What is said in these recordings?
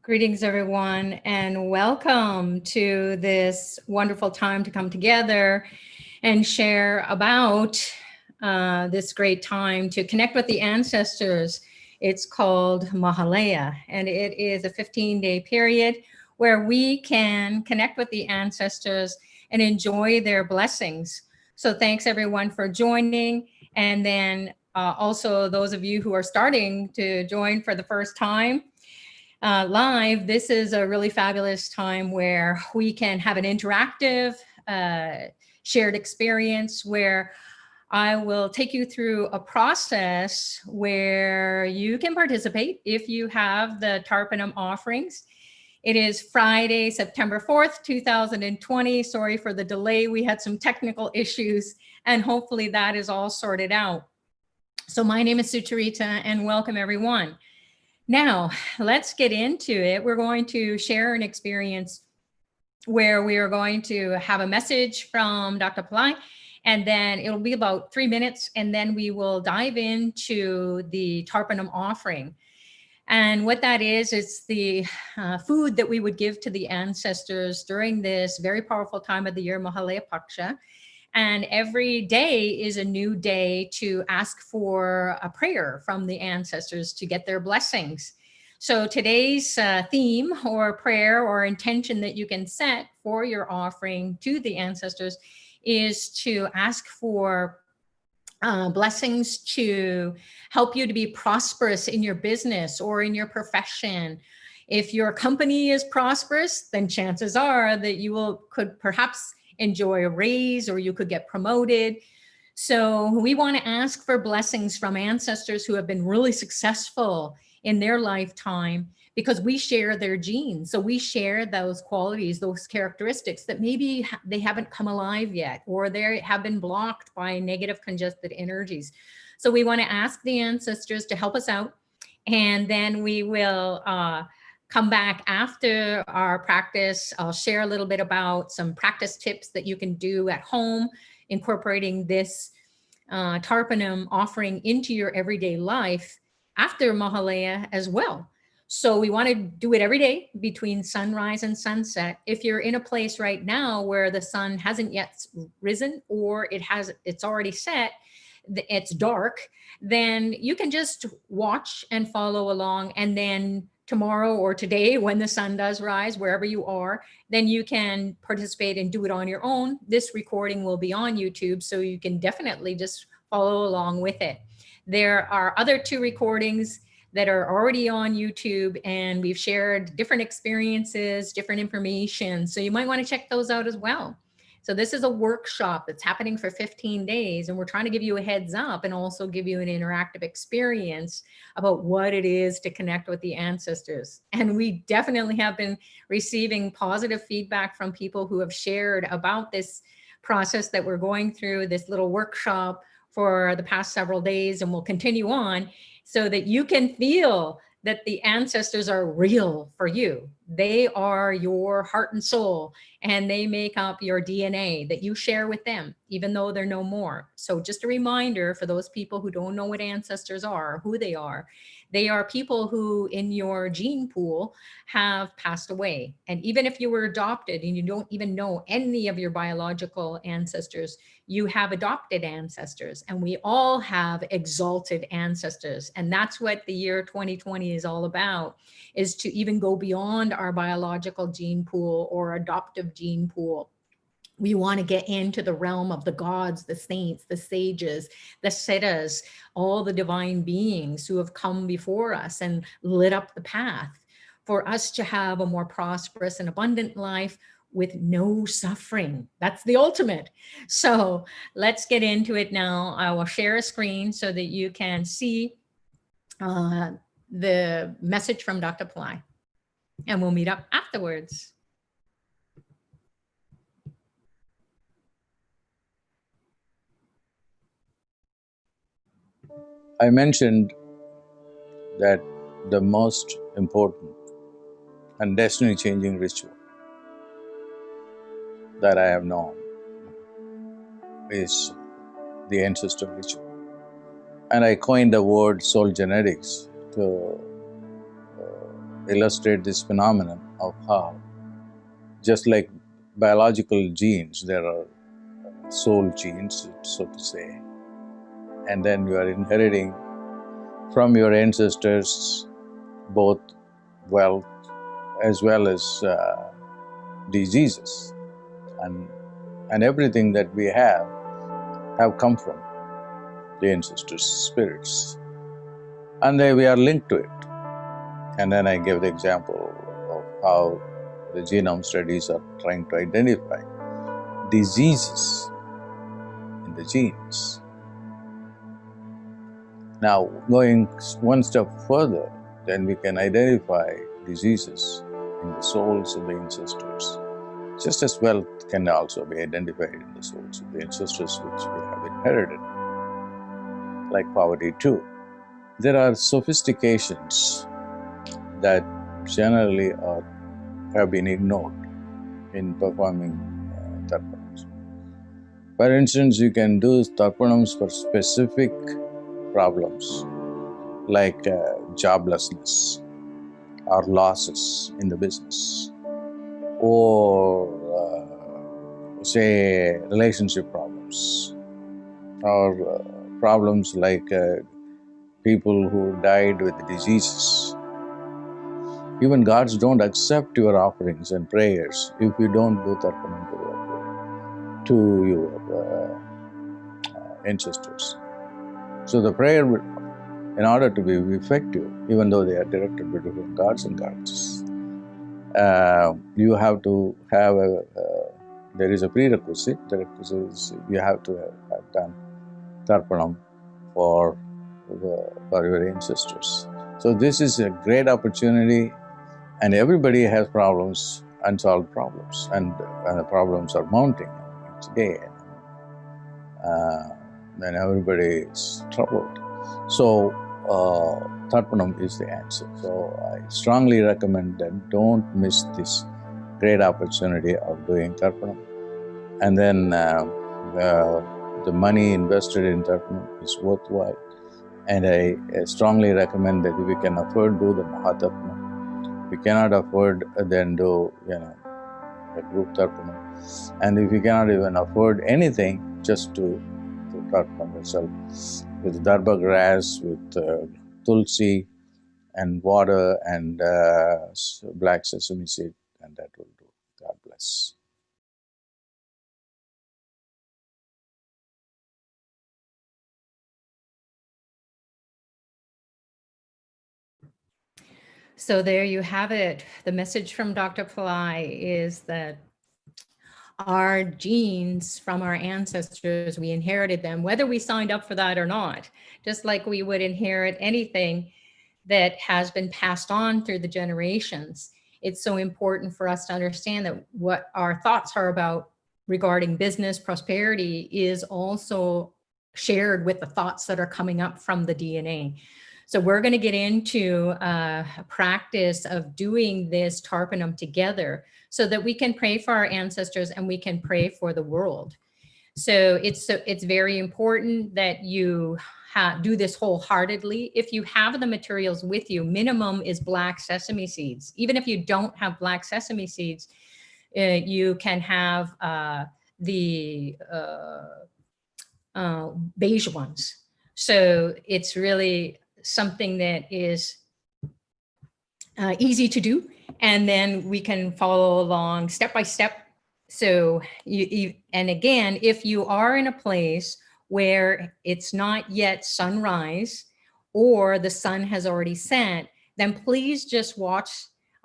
Greetings, everyone, and welcome to this wonderful time to come together and share about this great time to connect with the ancestors. It's called Mahalaya, and it is a 15-day period where we can connect with the ancestors and enjoy their blessings. So thanks, everyone, for joining. And then also those of you who are starting to join for the first time, live, this is a really fabulous time where we can have an interactive shared experience where I will take you through a process where you can participate if you have the TARPANAM offerings. It is Friday, September 4th, 2020. Sorry for the delay. We had some technical issues and hopefully that is all sorted out. So my name is SUCHARITA and welcome everyone. Now, let's get into it. We're going to share an experience where we are going to have a message from Dr. Pillai, and then it'll be about 3 minutes, and then we will dive into the TARPANAM offering. And what that is, it's the food that we would give to the ancestors during this very powerful time of the year, Mahalaya Paksha. And every day is a new day to ask for a prayer from the ancestors to get their blessings. So today's theme or prayer or intention that you can set for your offering to the ancestors is to ask for blessings to help you to be prosperous in your business or in your profession. If your company is prosperous, then chances are that you could perhaps enjoy a raise or you could get promoted. So we want to ask for blessings from ancestors who have been really successful in their lifetime because we share their genes. So we share those qualities, those characteristics that maybe they haven't come alive yet, or they have been blocked by negative congested energies. So we want to ask the ancestors to help us out. And then we will come back after our practice. I'll share a little bit about some practice tips that you can do at home, incorporating this TARPANAM offering into your everyday life after Mahalaya as well. So we want to do it every day between sunrise and sunset. If you're in a place right now where the sun hasn't yet risen or it's already set, it's dark, then you can just watch and follow along, and then tomorrow or today when the sun does rise, wherever you are, then you can participate and do it on your own. This recording will be on YouTube, so you can definitely just follow along with it. There are other 2 recordings that are already on YouTube, and we've shared different experiences, different information. So you might want to check those out as well. So this is a workshop that's happening for 15 days, and we're trying to give you a heads up and also give you an interactive experience about what it is to connect with the ancestors. And we definitely have been receiving positive feedback from people who have shared about this process that we're going through, this little workshop for the past several days, and we'll continue on so that you can feel that the ancestors are real for you. They are your heart and soul, and they make up your DNA that you share with them, even though they're no more. So just a reminder for those people who don't know what ancestors are, who they are people who in your gene pool have passed away. And even if you were adopted and you don't even know any of your biological ancestors, you have adopted ancestors, and we all have exalted ancestors. And that's what the year 2020 is all about, is to even go beyond our biological gene pool or adoptive gene pool. We want to get into the realm of the gods, the saints, the sages, the Siddhas, all the divine beings who have come before us and lit up the path for us to have a more prosperous and abundant life with no suffering. That's the ultimate. So let's get into it now. I will share a screen so that you can see the message from Dr. Pillai, and we'll meet up afterwards. I mentioned that the most important and destiny-changing ritual that I have known is the ancestor ritual. And I coined the word soul genetics to illustrate this phenomenon of how, just like biological genes, there are soul genes, so to say, and then you are inheriting from your ancestors both wealth as well as diseases, and everything that we have come from the ancestors' spirits, and we are linked to it. And then I gave the example of how the genome studies are trying to identify diseases in the genes. Now, going one step further, then we can identify diseases in the souls of the ancestors. Just as wealth can also be identified in the souls of the ancestors which we have inherited, like poverty too. There are sophistications that generally have been ignored in performing tarpanams. For instance, you can do tarpanams for specific problems like joblessness or losses in the business, or say relationship problems, or problems like people who died with diseases. Even gods don't accept your offerings and prayers if you don't do tarpanam to your ancestors. So the prayer, in order to be effective, even though they are directed between gods and goddesses, you have to have there is a prerequisite. The requisite is you have to have done tarpanam for your ancestors. So this is a great opportunity, and everybody has problems, unsolved problems, and the problems are mounting each day, and everybody is troubled. So tarpanam is the answer. So I strongly recommend that don't miss this great opportunity of doing tarpanam. And then the money invested in tarpanam is worthwhile. And I strongly recommend that if we can afford, do the Mahatarpanam. If we cannot afford, then do a group tarpanam. And if you cannot even afford anything, just do tarpanam yourself with darba grass, with tulsi and water and black sesame seed, and that will do. God bless. So there you have it. The message from Dr. Pillai is that our genes from our ancestors, we inherited them, whether we signed up for that or not, just like we would inherit anything that has been passed on through the generations. It's so important for us to understand that what our thoughts are about regarding business prosperity is also shared with the thoughts that are coming up from the DNA. So we're going to get into a practice of doing this tarpanam together so that we can pray for our ancestors and we can pray for the world. So it's very important that you do this wholeheartedly. If you have the materials with you, minimum is black sesame seeds. Even if you don't have black sesame seeds, you can have the beige ones. So it's really something that is easy to do. And then we can follow along step by step. So and again, if you are in a place where it's not yet sunrise or the sun has already set, then please just watch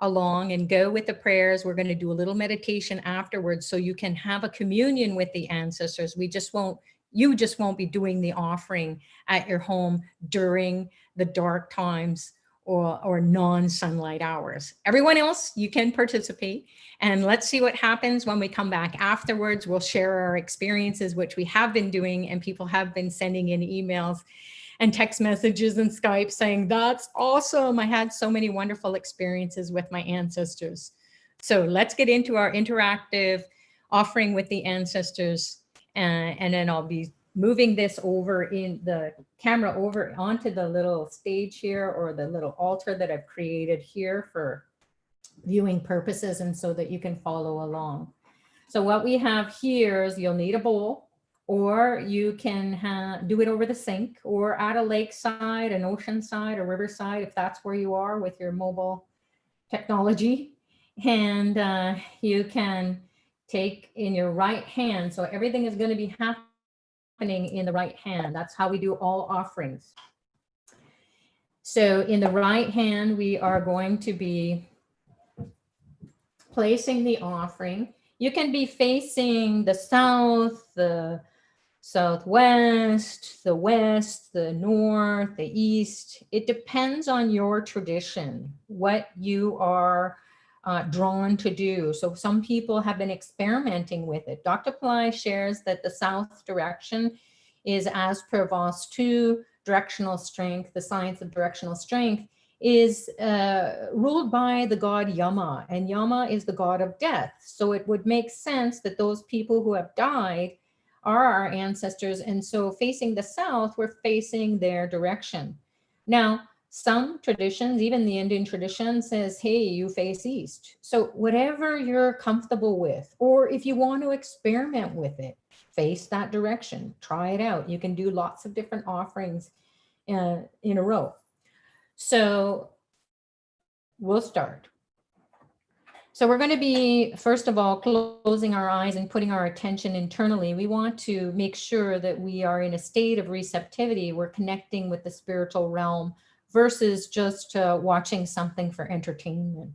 along and go with the prayers. We're going to do a little meditation afterwards so you can have a communion with the ancestors. You just won't be doing the offering at your home during the dark times or non-sunlight hours. Everyone else, you can participate. And let's see what happens when we come back afterwards. We'll share our experiences, which we have been doing, and people have been sending in emails. and text messages and Skype saying, that's awesome. I had so many wonderful experiences with my ancestors. So let's get into our interactive offering with the ancestors. And then I'll be moving this over in the camera over onto the little stage here, or the little altar that I've created here for viewing purposes, and so that you can follow along. So what we have here is you'll need a bowl, or you can do it over the sink, or at a lakeside, an ocean side, a riverside, if that's where you are with your mobile technology. And you can take in your right hand. So everything is going to be happening in the right hand. That's how we do all offerings. So in the right hand, we are going to be placing the offering. You can be facing the south, the southwest, the west, the north, the east. It depends on your tradition, what you are drawn to do. So some people have been experimenting with it. Dr. Pillai shares that the south direction is, as per Voss 2, directional strength, the science of directional strength, is ruled by the god Yama, and Yama is the god of death. So it would make sense that those people who have died are our ancestors. And so facing the south, we're facing their direction. Now, some traditions, even the Indian tradition, says, hey, you face east. So whatever you're comfortable with, or if you want to experiment with it, face that direction, try it out. You can do lots of different offerings in a row. So we'll start. So we're going to be, first of all, closing our eyes and putting our attention internally. We want to make sure that we are in a state of receptivity. We're connecting with the spiritual realm versus just watching something for entertainment.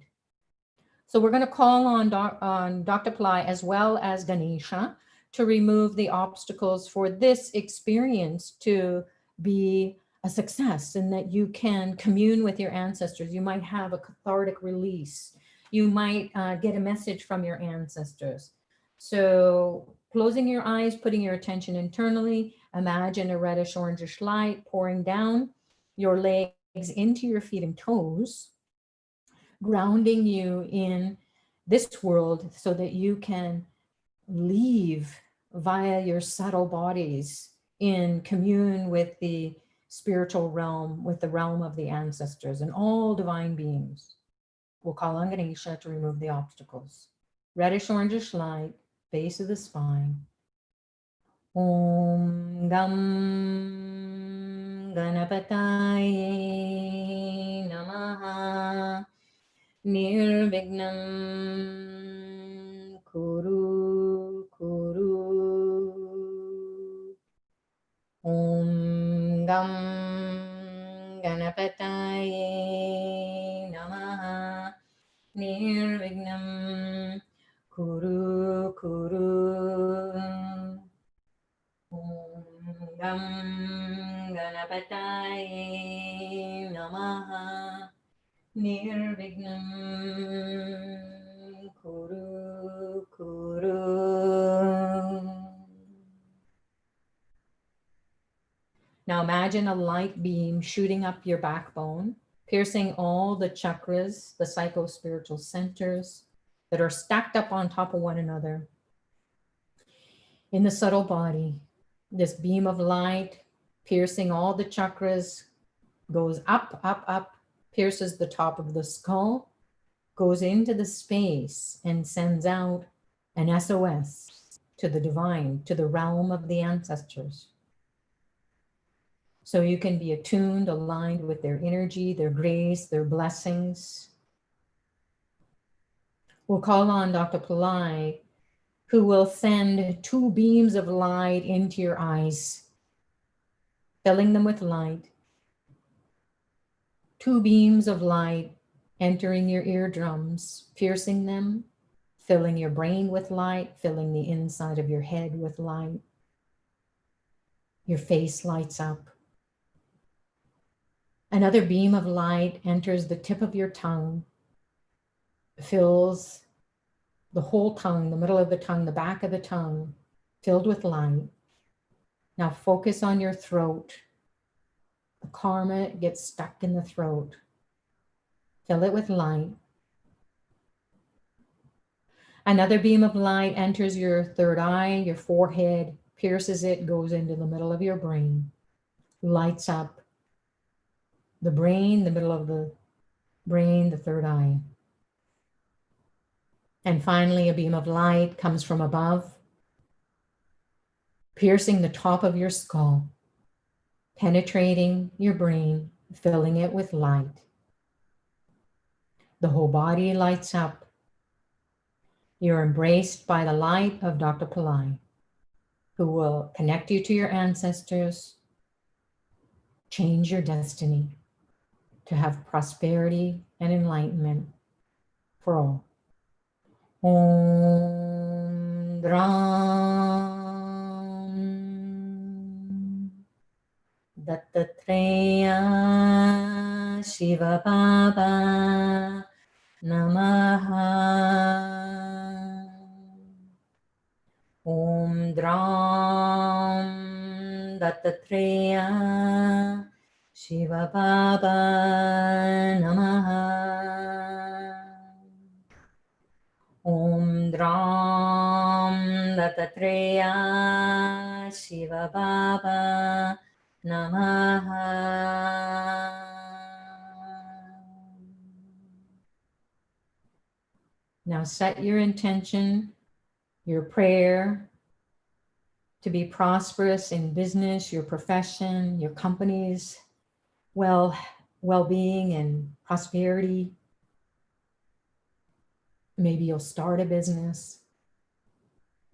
So we're going to call on Dr. Pillai as well as Ganesha to remove the obstacles for this experience to be a success, and that you can commune with your ancestors. You might have a cathartic release. You might get a message from your ancestors. So closing your eyes, putting your attention internally, imagine a reddish orangish light pouring down your legs into your feet and toes, grounding you in this world so that you can leave via your subtle bodies in commune with the spiritual realm, with the realm of the ancestors and all divine beings. We'll call on Ganesha to remove the obstacles. Reddish orangish light, base of the spine. Om Gam Ganapataye Namaha Nirvignam Kuru Kuru. Om Gam Ganapataye Namaha Nirvignam Kuru Kuru. Om Gam Ganapataye Namaha Nirvignam Kuru Kuru. Now imagine a light beam shooting up your backbone, piercing all the chakras, the psycho-spiritual centers that are stacked up on top of one another. In the subtle body, this beam of light piercing all the chakras goes up, up, up, pierces the top of the skull, goes into the space and sends out an SOS to the divine, to the realm of the ancestors. So you can be attuned, aligned with their energy, their grace, their blessings. We'll call on Dr. Pillai, who will send 2 beams of light into your eyes, filling them with light. 2 beams of light entering your eardrums, piercing them, filling your brain with light, filling the inside of your head with light. Your face lights up. Another beam of light enters the tip of your tongue, fills the whole tongue, the middle of the tongue, the back of the tongue, filled with light. Now focus on your throat. the karma gets stuck in the throat. Fill it with light. Another beam of light enters your third eye, your forehead, pierces it, goes into the middle of your brain, lights up the brain, the middle of the brain, the third eye. And finally, a beam of light comes from above, piercing the top of your skull, penetrating your brain, filling it with light. The whole body lights up. You're embraced by the light of Dr. Pillai, who will connect you to your ancestors, change your destiny to have prosperity and enlightenment for all. Om Dram Dattatreya Shiva Baba Namaha. Om Dram Dattatreya Shiva Baba Namaha. Om Dram Dattatreya Shiva Baba Namaha. Now set your intention, your prayer to be prosperous in business, your profession, your company's well-being and prosperity. Maybe you'll start a business.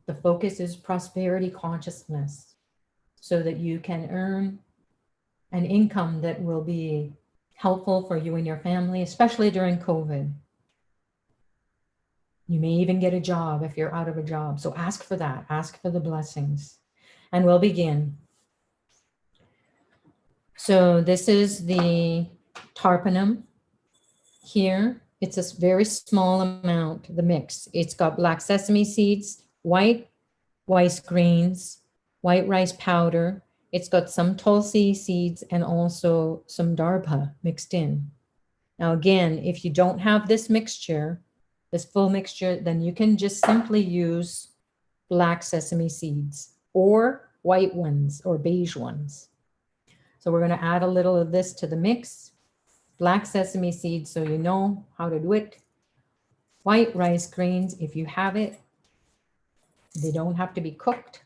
The focus is prosperity consciousness so that you can earn an income that will be helpful for you and your family, especially during COVID. You may even get a job if you're out of a job. So ask for that. Ask for the blessings. And we'll begin. So this is the Tarpanam here. It's a very small amount, the mix. It's got black sesame seeds, white rice grains, white rice powder. It's got some tulsi seeds and also some dharpa mixed in. Now again, if you don't have this mixture, this full mixture, then you can just simply use black sesame seeds or white ones or beige ones. So we're going to add a little of this to the mix. Black sesame seeds, so you know how to do it. White rice grains, if you have it. They don't have to be cooked.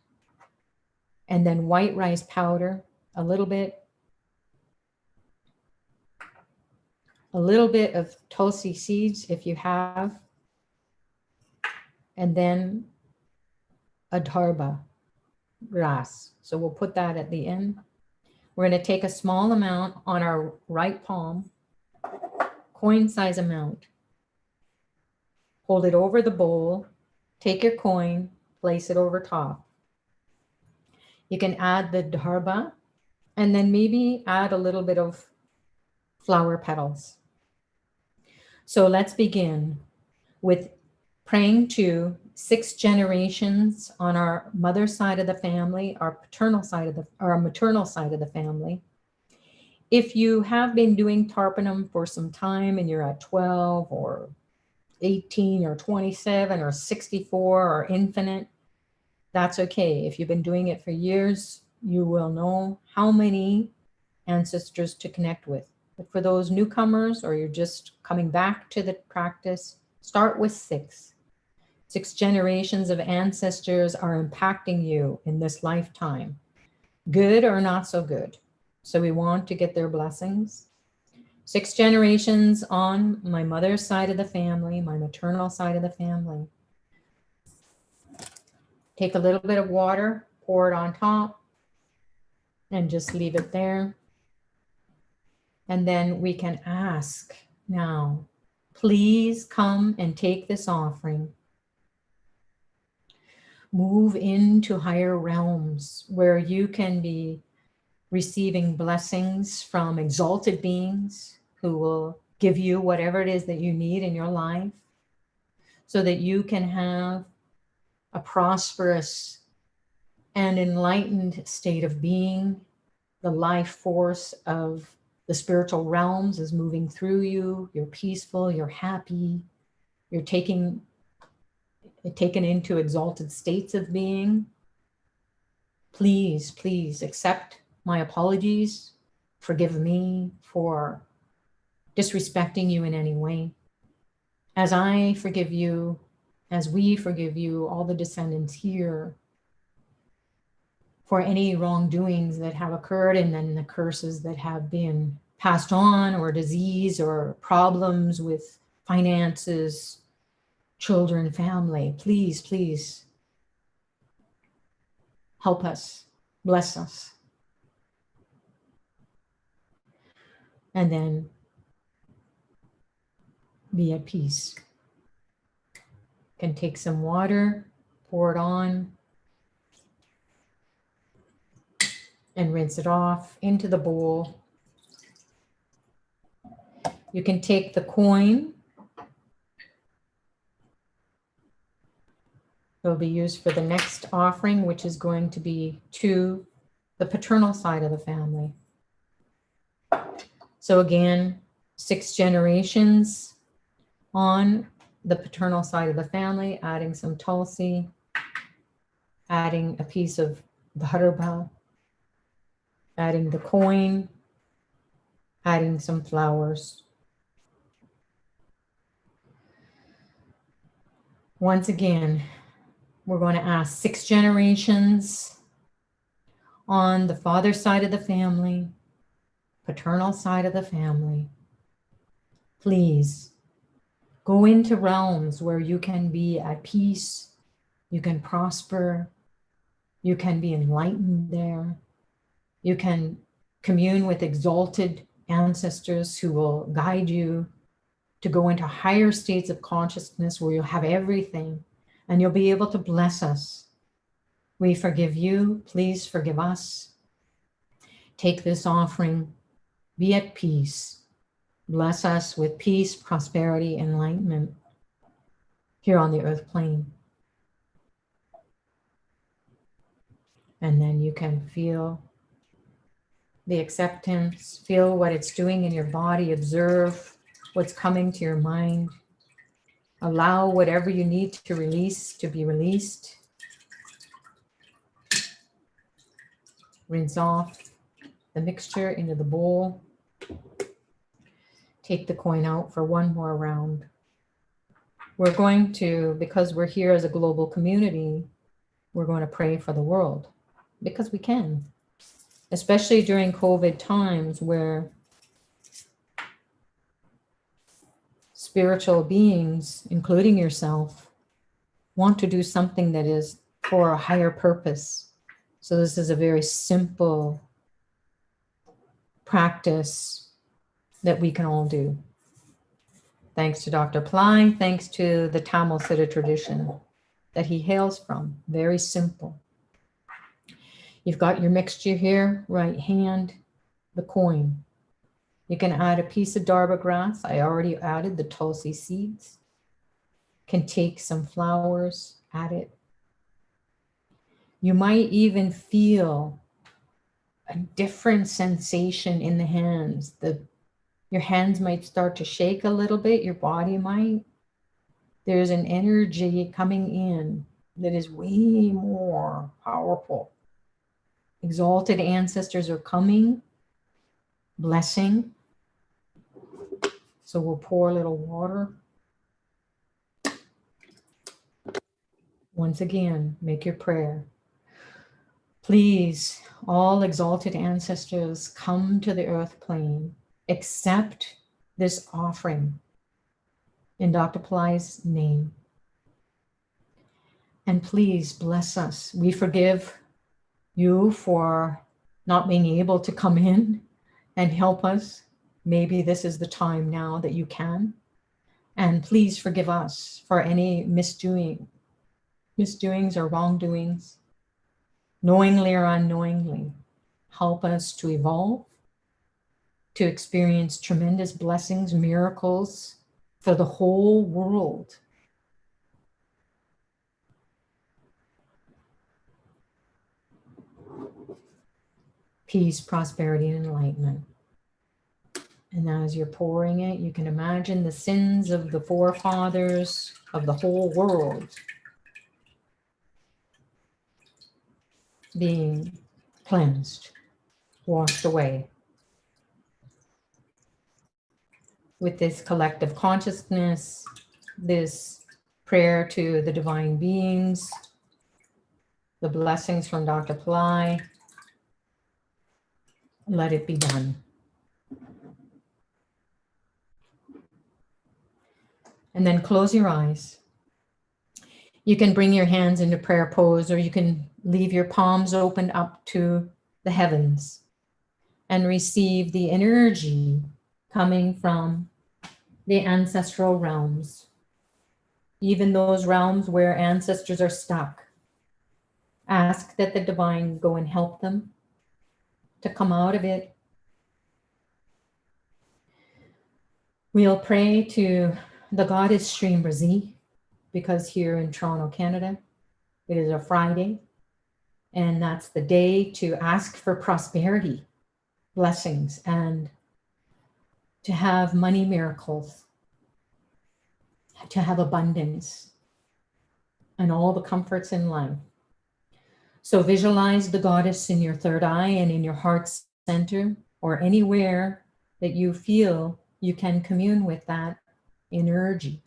And then white rice powder, a little bit. A little bit of tulsi seeds, if you have. And then a dharba grass. So we'll put that at the end. We're going to take a small amount on our right palm, coin size amount. Hold it over the bowl, take your coin, place it over top. You can add the dharba and then maybe add a little bit of flower petals. So let's begin with praying to 6 generations on our mother's side of the family, our paternal side of the, or our maternal side of the family. If you have been doing Tarpanam for some time and you're at 12 or 18 or 27 or 64 or infinite, that's okay. If you've been doing it for years, you will know how many ancestors to connect with. But for those newcomers or you're just coming back to the practice, start with 6. 6 generations of ancestors are impacting you in this lifetime, good or not so good. So we want to get their blessings. 6 generations on my mother's side of the family, my maternal side of the family. Take a little bit of water, pour it on top, and just leave it there. And then we can ask now, please come and take this offering. Move into higher realms where you can be receiving blessings from exalted beings who will give you whatever it is that you need in your life so that you can have a prosperous and enlightened state of being, The life force of the spiritual realms is moving through you. You're peaceful, you're happy, you're taken into exalted states of being. Please, please accept my apologies. Forgive me for disrespecting you in any way. As I forgive you, as we forgive you, all the descendants here, for any wrongdoings that have occurred, and then the curses that have been passed on, or disease, or problems with finances, children, family. Please, please help us, bless us. And then be at peace. You can take some water, pour it on, and rinse it off into the bowl. You can take the coin. It will be used for the next offering, which is going to be to the paternal side of the family. So again, 6 generations on the paternal side of the family, adding some tulsi, adding a piece of bharba, adding the coin, adding some flowers. Once again, we're going to ask 6 generations on the father side of the family, paternal side of the family. Please go into realms where you can be at peace, you can prosper, you can be enlightened there, you can commune with exalted ancestors who will guide you to go into higher states of consciousness where you'll have everything and you'll be able to bless us. We forgive you. Please forgive us. Take this offering. Be at peace. Bless us with peace, prosperity, enlightenment here on the earth plane. And then you can feel the acceptance, feel what it's doing in your body, observe what's coming to your mind. Allow whatever you need to release to be released. Rinse off the mixture into the bowl. Take the coin out for one more round. We're going to, because we're here as a global community, we're going to pray for the world because we can, especially during COVID times where spiritual beings, including yourself, want to do something that is for a higher purpose. So this is a very simple practice that we can all do. Thanks to Dr. Ply, thanks to the Tamil Siddha tradition that he hails from. Very simple. You've got your mixture here, right hand, the coin. You can add a piece of darba grass. I already added the tulsi seeds. Can take some flowers, add it. You might even feel a different sensation in the hands. Your hands might start to shake a little bit, your body might. There's an energy coming in that is way more powerful. Exalted ancestors are coming, blessing. So we'll pour a little water. Once again, make your prayer. Please, all exalted ancestors, come to the earth plane. Accept this offering in Dr. Ply's name. And please bless us. We forgive you for not being able to come in and help us. Maybe this is the time now that you can. And please forgive us for any misdoings or wrongdoings, knowingly or unknowingly. Help us to evolve, to experience tremendous blessings, miracles for the whole world. peace, prosperity, and enlightenment. And as you're pouring it, you can imagine the sins of the forefathers of the whole world being cleansed, washed away. With this collective consciousness, this prayer to the divine beings, the blessings from Dr. Pillai, let it be done. And then close your eyes. You can bring your hands into prayer pose, or you can leave your palms open up to the heavens and receive the energy coming from the ancestral realms, even those realms where ancestors are stuck. Ask that the divine go and help them to come out of it. We'll pray to the goddess Shrimbrazi, because here in Toronto, Canada, it is a Friday, and that's the day to ask for prosperity, blessings, and to have money miracles, to have abundance, and all the comforts in life. So visualize the goddess in your third eye and in your heart center, or anywhere that you feel you can commune with that energy.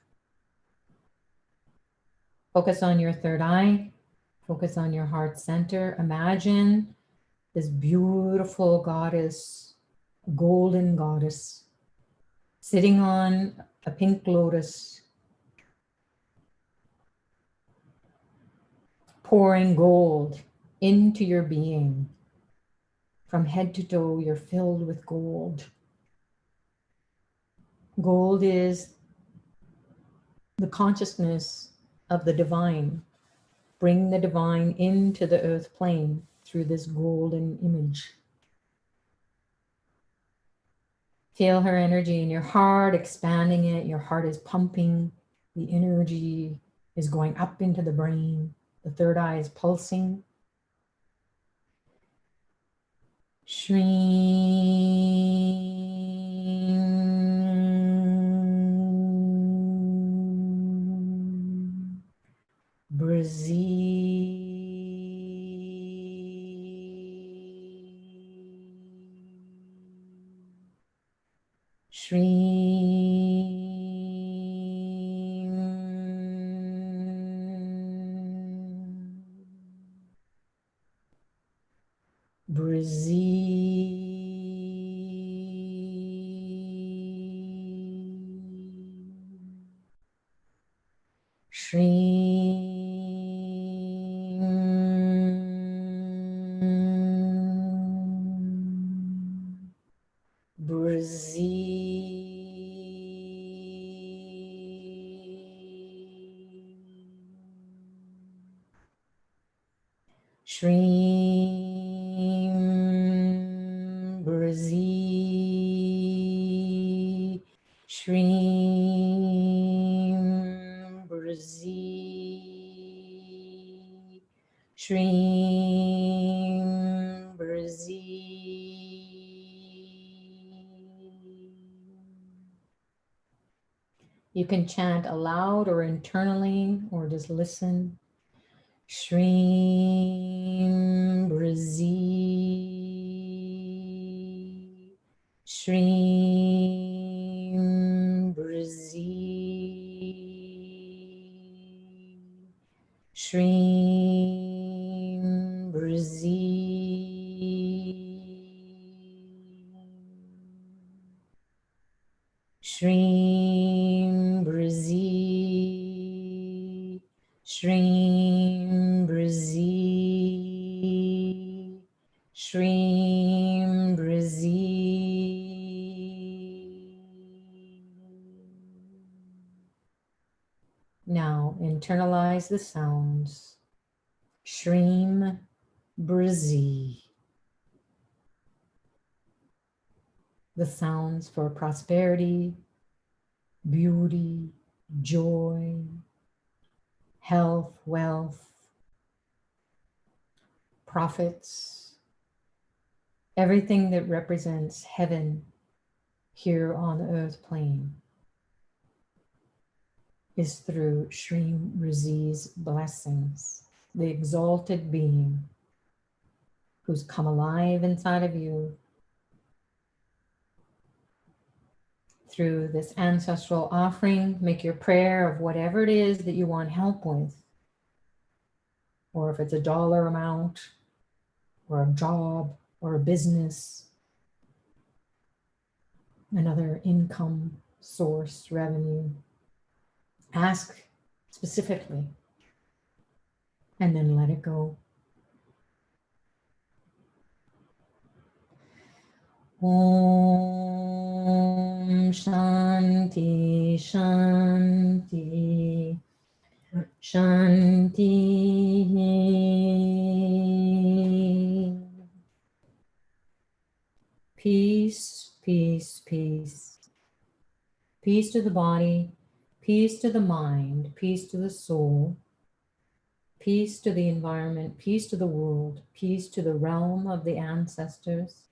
Focus on your third eye, focus on your heart center. Imagine this beautiful goddess, golden goddess, sitting on a pink lotus, pouring gold into your being. From head to toe, you're filled with gold. Gold is the consciousness of the divine. Bring the divine into the earth plane through this golden image. Feel her energy in your heart, expanding it. Your heart is pumping. The energy is going up into the brain. The third eye is pulsing. Shrim You can chant aloud or internally, or just listen. Shrim Brazi, Shrim Brazi, Shrim Brazi, Shrim Brazi, Shrim Brazi, Shrim Brazi. Now internalize the sounds. Shrim Brazi. The sounds for prosperity, beauty, joy, health, wealth, profits, everything that represents heaven here on the earth plane is through Shri Rizi's blessings, the exalted being who's come alive inside of you through this ancestral offering. Make your prayer of whatever it is that you want help with, or if it's a dollar amount, or a job, or a business, another income source, revenue. Ask specifically, and then let it go. Om Shanti Shanti Shanti. Peace, peace, peace. Peace to the body, peace to the mind, peace to the soul, peace to the environment, peace to the world, peace to the realm of the ancestors,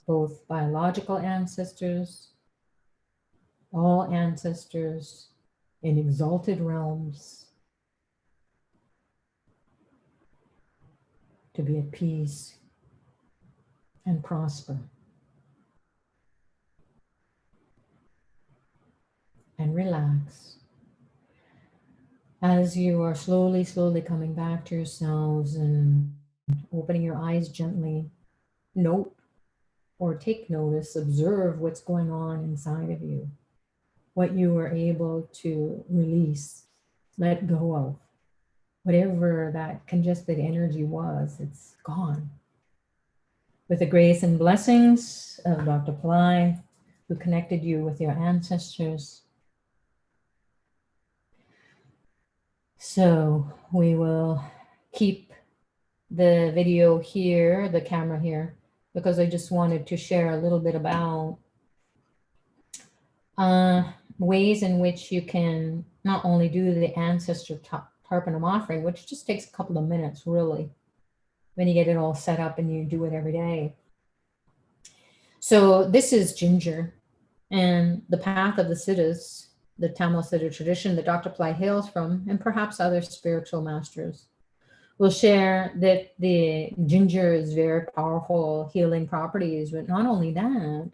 both biological ancestors, all ancestors in exalted realms, to be at peace and prosper. And relax. As you are slowly, slowly coming back to yourselves and opening your eyes gently, note or take notice, observe what's going on inside of you, what you were able to release, let go of. Whatever that congested energy was, it's gone. With the grace and blessings of Dr. Pillai, who connected you with your ancestors. So we will keep the video here, the camera here, because I just wanted to share a little bit about ways in which you can not only do the Ancestor Tarpanam offering, which just takes a couple of minutes really, when you get it all set up and you do it every day. So this is ginger, and the path of the Siddhas, the Tamil Siddha tradition that Dr. Pillai hails from, and perhaps other spiritual masters, will share that the ginger is very powerful healing properties. But not only that,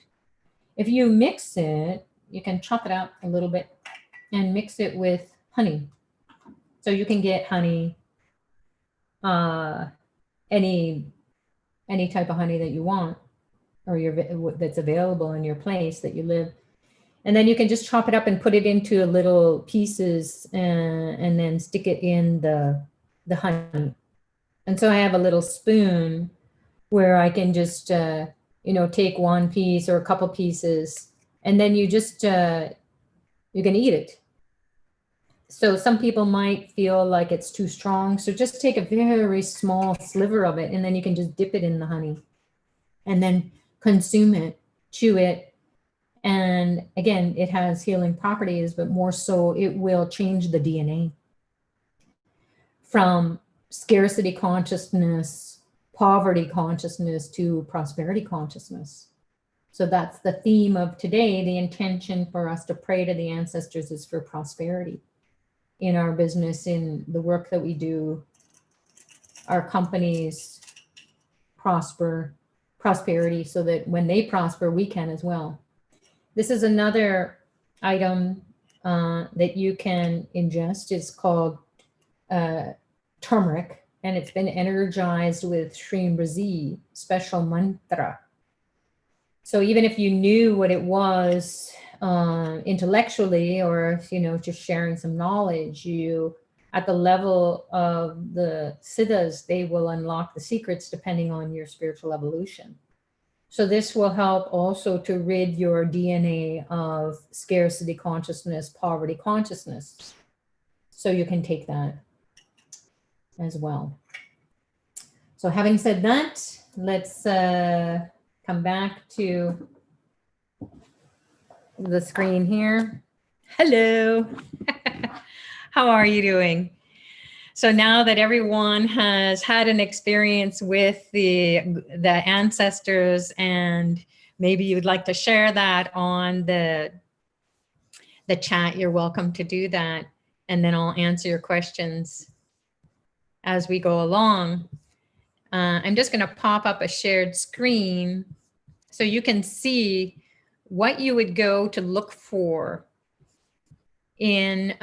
if you mix it, you can chop it out a little bit and mix it with honey. So you can get honey, any type of honey that you want, or that's available in your place that you live. And then you can just chop it up and put it into little pieces and then stick it in the honey. And so I have a little spoon where I can just, take one piece or a couple pieces, and then you just, you can eat it. So some people might feel like it's too strong. So just take a very small sliver of it, and then you can just dip it in the honey and then consume it, chew it. And again, it has healing properties, but more so it will change the DNA from scarcity consciousness, poverty consciousness to prosperity consciousness. So that's the theme of today. The intention for us to pray to the ancestors is for prosperity in our business, in the work that we do, our companies prosperity, so that when they prosper, we can as well. This is another item that you can ingest. It's called turmeric, and it's been energized with Shri Rizi special mantra. So even if you knew what it was intellectually, or just sharing some knowledge, you at the level of the Siddhas, they will unlock the secrets depending on your spiritual evolution. So this will help also to rid your DNA of scarcity consciousness, poverty consciousness. So you can take that as well. So having said that, let's come back to the screen here. Hello. How are you doing? So now that everyone has had an experience with the ancestors, and maybe you'd like to share that on the chat, you're welcome to do that. And then I'll answer your questions as we go along. I'm just going to pop up a shared screen so you can see what you would go to look for in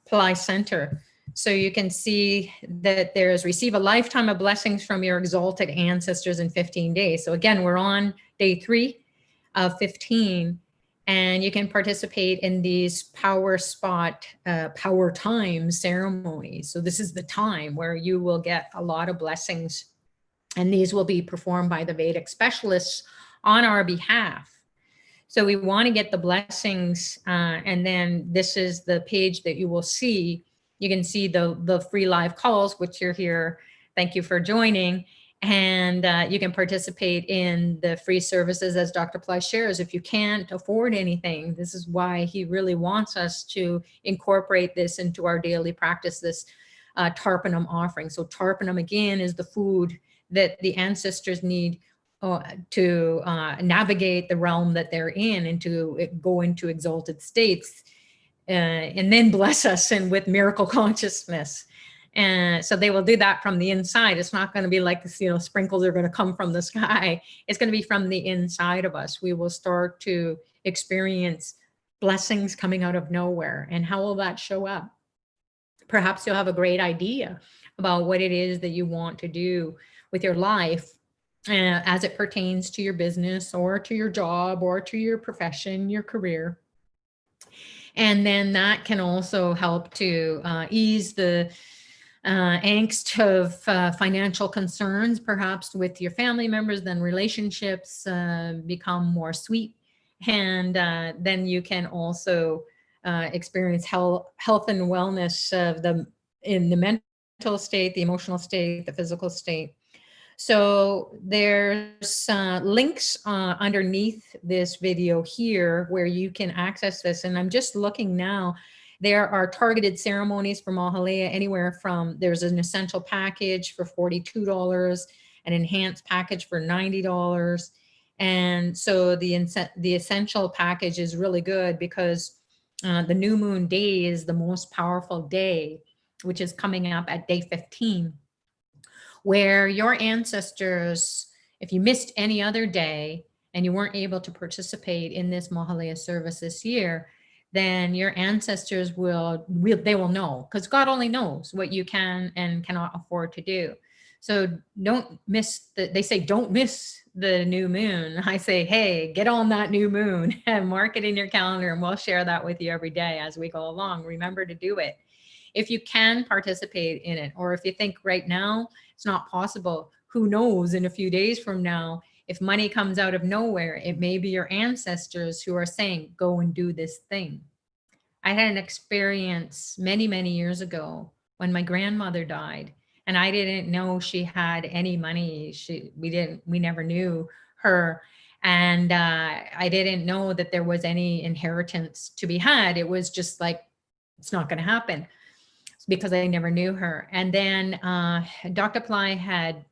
Ply Center. So you can see that there's receive a lifetime of blessings from your exalted ancestors in 15 days. So again, we're on day 3 of 15, and you can participate in these power spot, power time ceremonies. So this is the time where you will get a lot of blessings, and these will be performed by the Vedic specialists on our behalf. So we want to get the blessings, and then this is the page that you will see. You can see the free live calls, which you're here. Thank you for joining. And you can participate in the free services as Dr. Ply shares. If you can't afford anything, this is why he really wants us to incorporate this into our daily practice, this Tarpanam offering. So Tarpanam, again, is the food that the ancestors need to navigate the realm that they're in and to go into exalted states, and then bless us and with miracle consciousness. And so they will do that from the inside. It's not going to be like this, sprinkles are going to come from the sky. It's going to be from the inside of us. We will start to experience blessings coming out of nowhere. And how will that show up? Perhaps you'll have a great idea about what it is that you want to do with your life, as it pertains to your business or to your job or to your profession, your career. And then that can also help to ease the angst of financial concerns, perhaps with your family members. Then relationships become more sweet. And then you can also experience health and wellness in the mental state, the emotional state, the physical state. So there's links underneath this video here where you can access this. And I'm just looking now. There are targeted ceremonies for Mahalaya, anywhere from, there's an essential package for $42, an enhanced package for $90. And so the essential package is really good because the new moon day is the most powerful day, which is coming up at day 15. Where your ancestors, if you missed any other day and you weren't able to participate in this Mahalaya service this year, then your ancestors will know, because God only knows what you can and cannot afford to do. So don't miss they say don't miss the new moon. I say, hey, get on that new moon and mark it in your calendar, and we'll share that with you every day as we go along. Remember to do it. If you can participate in it, or if you think right now it's not possible, who knows, in a few days from now, if money comes out of nowhere, it may be your ancestors who are saying, go and do this thing. I had an experience many, many years ago when my grandmother died, and I didn't know she had any money. We never knew her. And I didn't know that there was any inheritance to be had. It was just like, it's not going to happen, because I never knew her. And then Dr. Ply had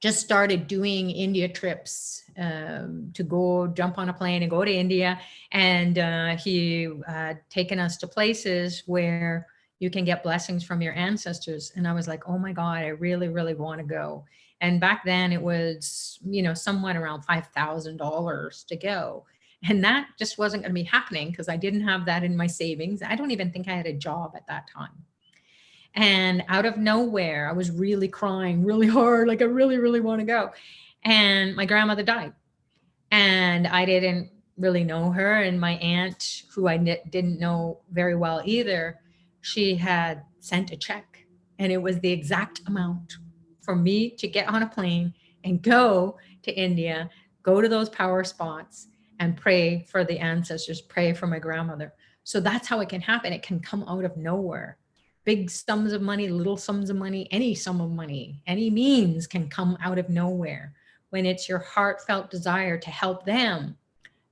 just started doing India trips to go jump on a plane and go to India. And he had taken us to places where you can get blessings from your ancestors. And I was like, oh my God, I really, really want to go. And back then it was, somewhat around $5,000 to go. And that just wasn't going to be happening because I didn't have that in my savings. I don't even think I had a job at that time. And out of nowhere, I was really crying really hard, like I really, really want to go. And my grandmother died. And I didn't really know her. And my aunt, who I didn't know very well either, she had sent a check. And it was the exact amount for me to get on a plane and go to India, go to those power spots, and pray for the ancestors, pray for my grandmother. So that's how it can happen. It can come out of nowhere. Big sums of money, little sums of money, any sum of money, any means can come out of nowhere when it's your heartfelt desire to help them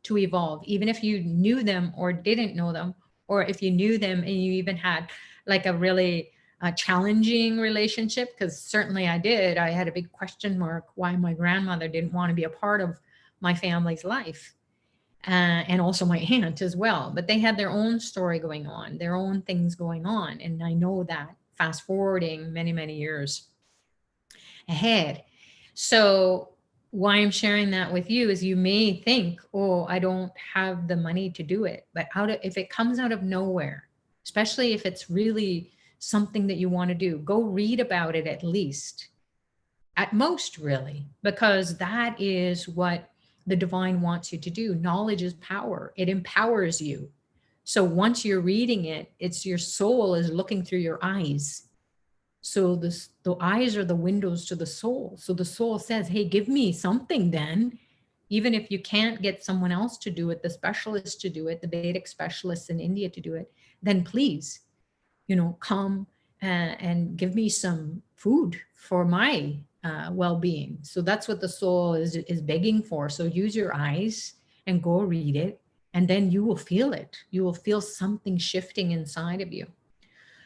to evolve, even if you knew them or didn't know them, or if you knew them and you even had like a really challenging relationship, because certainly I did. I had a big question mark why my grandmother didn't want to be a part of my family's life, and also my aunt as well. But they had their own story going on, their own things going on. And I know that fast forwarding many, many years ahead. So why I'm sharing that with you is you may think, oh, I don't have the money to do it. But if it comes out of nowhere, especially if it's really something that you want to do, go read about it at least, at most, really, because that is what the divine wants you to do. Knowledge is power. It empowers you. So once you're reading it, it's your soul is looking through your eyes. So the eyes are the windows to the soul. So the soul says, hey, give me something then. Even if you can't get someone else to do it, the specialist to do it, the Vedic specialists in India to do it, then please, come and give me some food for my well-being. So that's what the soul is begging for. So use your eyes and go read it, and then you will feel it. You will feel something shifting inside of you.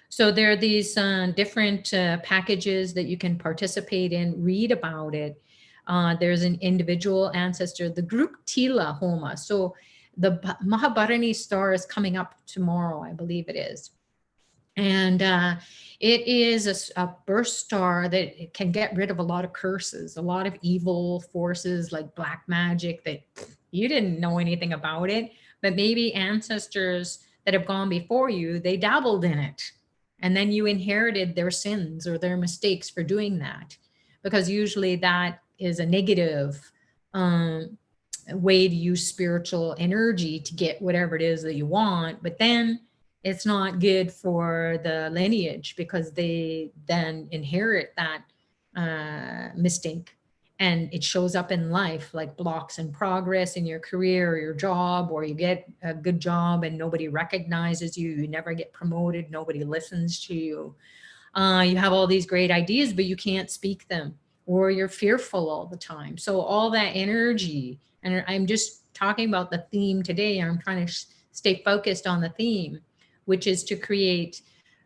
So there are these different packages that you can participate in, read about it. There's an individual ancestor, the group Tila Homa. So the Mahabharani star is coming up tomorrow, I believe it is. And it is a birth star that can get rid of a lot of curses, a lot of evil forces like black magic that you didn't know anything about it, but maybe ancestors that have gone before you, they dabbled in it. And then you inherited their sins or their mistakes for doing that, because usually that is a negative way to use spiritual energy to get whatever it is that you want. But then it's not good for the lineage, because they then inherit that mistake, and it shows up in life like blocks in progress in your career or your job, or you get a good job and nobody recognizes you, you never get promoted, nobody listens to you. You have all these great ideas, but you can't speak them, or you're fearful all the time. So all that energy, and I'm just talking about the theme today, and I'm trying to stay focused on the theme, which is to create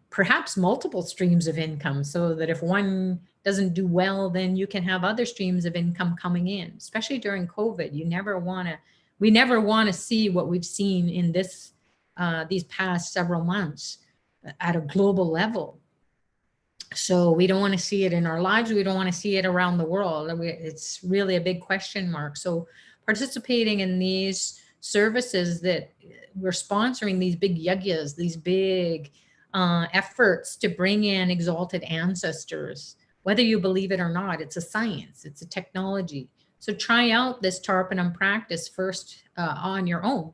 perhaps multiple streams of income, so that if one doesn't do well, then you can have other streams of income coming in, especially during COVID. We never want to see what we've seen in these past several months at a global level. So we don't want to see it in our lives. We don't want to see it around the world. It's really a big question mark. So participating in these services that we're sponsoring, these big yajnas, these big efforts to bring in exalted ancestors, whether you believe it or not, it's a science, it's a technology. So try out this Tarpanam practice first on your own,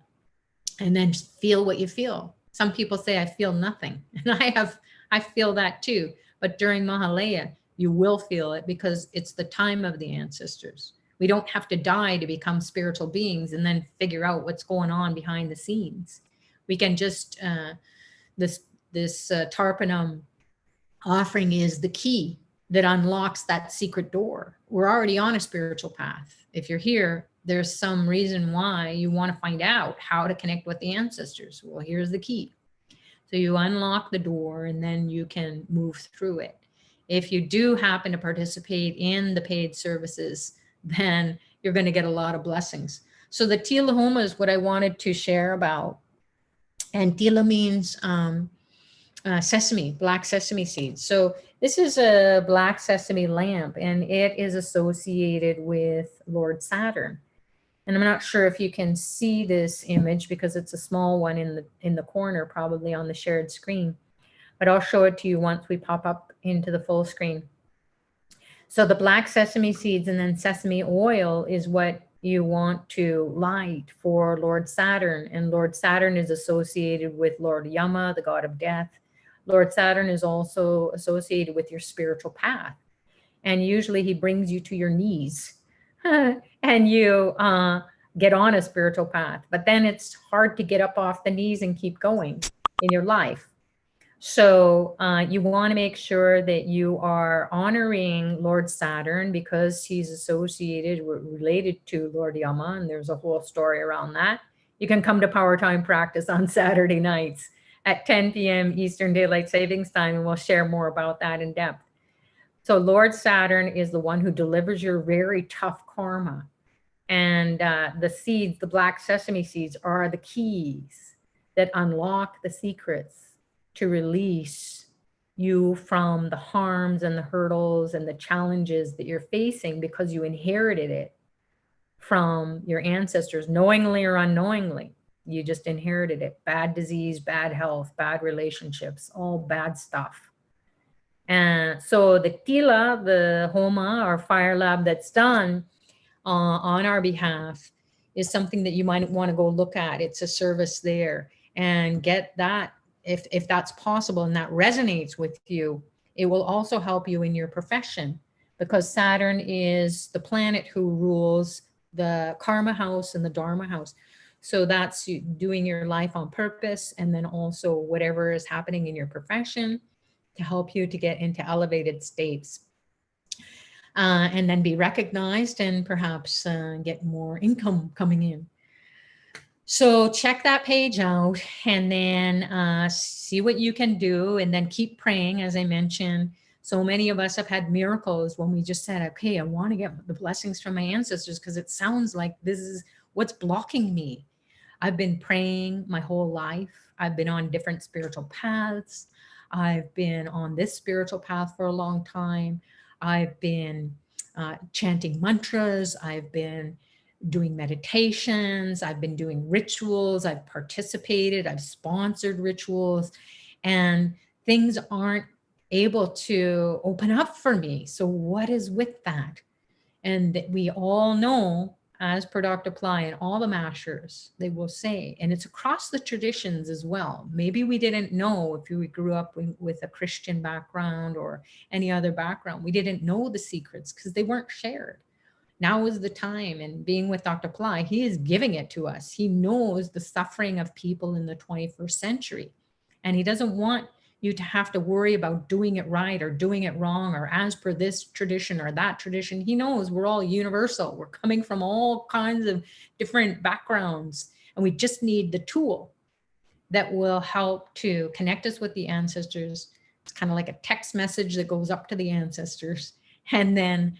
and then feel what you feel. Some people say, I feel nothing. And I feel that too. But during Mahalaya, you will feel it, because it's the time of the ancestors. We don't have to die to become spiritual beings and then figure out what's going on behind the scenes. We can just, this Tarpanam offering is the key that unlocks that secret door. We're already on a spiritual path. If you're here, there's some reason why you want to find out how to connect with the ancestors. Well, here's the key. So you unlock the door, and then you can move through it. If you do happen to participate in the paid services, then you're going to get a lot of blessings. So the Tila Homa is what I wanted to share about. And Tila means sesame, black sesame seeds. So this is a black sesame lamp, and it is associated with Lord Saturn. And I'm not sure if you can see this image, because it's a small one in the corner, probably on the shared screen, but I'll show it to you once we pop up into the full screen. So the black sesame seeds and then sesame oil is what you want to light for Lord Saturn. And Lord Saturn is associated with Lord Yama, the god of death. Lord Saturn is also associated with your spiritual path. And usually he brings you to your knees and you get on a spiritual path. But then it's hard to get up off the knees and keep going in your life. So you want to make sure that you are honoring Lord Saturn, because he's associated, related to Lord Yama, and there's a whole story around that. You can come to Power Time practice on Saturday nights at 10 p.m. Eastern Daylight Savings Time, and we'll share more about that in depth. So Lord Saturn is the one who delivers your very tough karma. And the seeds, the black sesame seeds, are the keys that unlock the secrets to release you from the harms and the hurdles and the challenges that you're facing because you inherited it from your ancestors, knowingly or unknowingly. You just inherited it. Bad disease, bad health, bad relationships, all bad stuff. And so the tila, the homa or fire lab that's done on our behalf is something that you might want to go look at. It's a service there, and get that if that's possible and that resonates with you. It will also help you in your profession, because Saturn is the planet who rules the karma house and the dharma house. So that's doing your life on purpose, and then also whatever is happening in your profession to help you to get into elevated states. And then be recognized and perhaps get more income coming in. So check that page out, and then see what you can do, and then keep praying. As I mentioned, so many of us have had miracles when we just said, okay, I want to get the blessings from my ancestors, because it sounds like this is what's blocking me. I've been praying my whole life. I've been on different spiritual paths. I've been on this spiritual path for a long time. I've been chanting mantras. I've been doing meditations. I've been doing rituals. I've participated. I've sponsored rituals, and things aren't able to open up for me. So what is with that? And we all know, as per Dr. Ply and all the masters, they will say, and it's across the traditions as well. Maybe we didn't know, if we grew up with a Christian background or any other background, we didn't know the secrets because they weren't shared. Now is the time, and being with Dr. Ply, he is giving it to us. He knows the suffering of people in the 21st century, and he doesn't want you to have to worry about doing it right or doing it wrong or as per this tradition or that tradition. He knows we're all universal. We're coming from all kinds of different backgrounds, and we just need the tool that will help to connect us with the ancestors. It's kind of like a text message that goes up to the ancestors, and then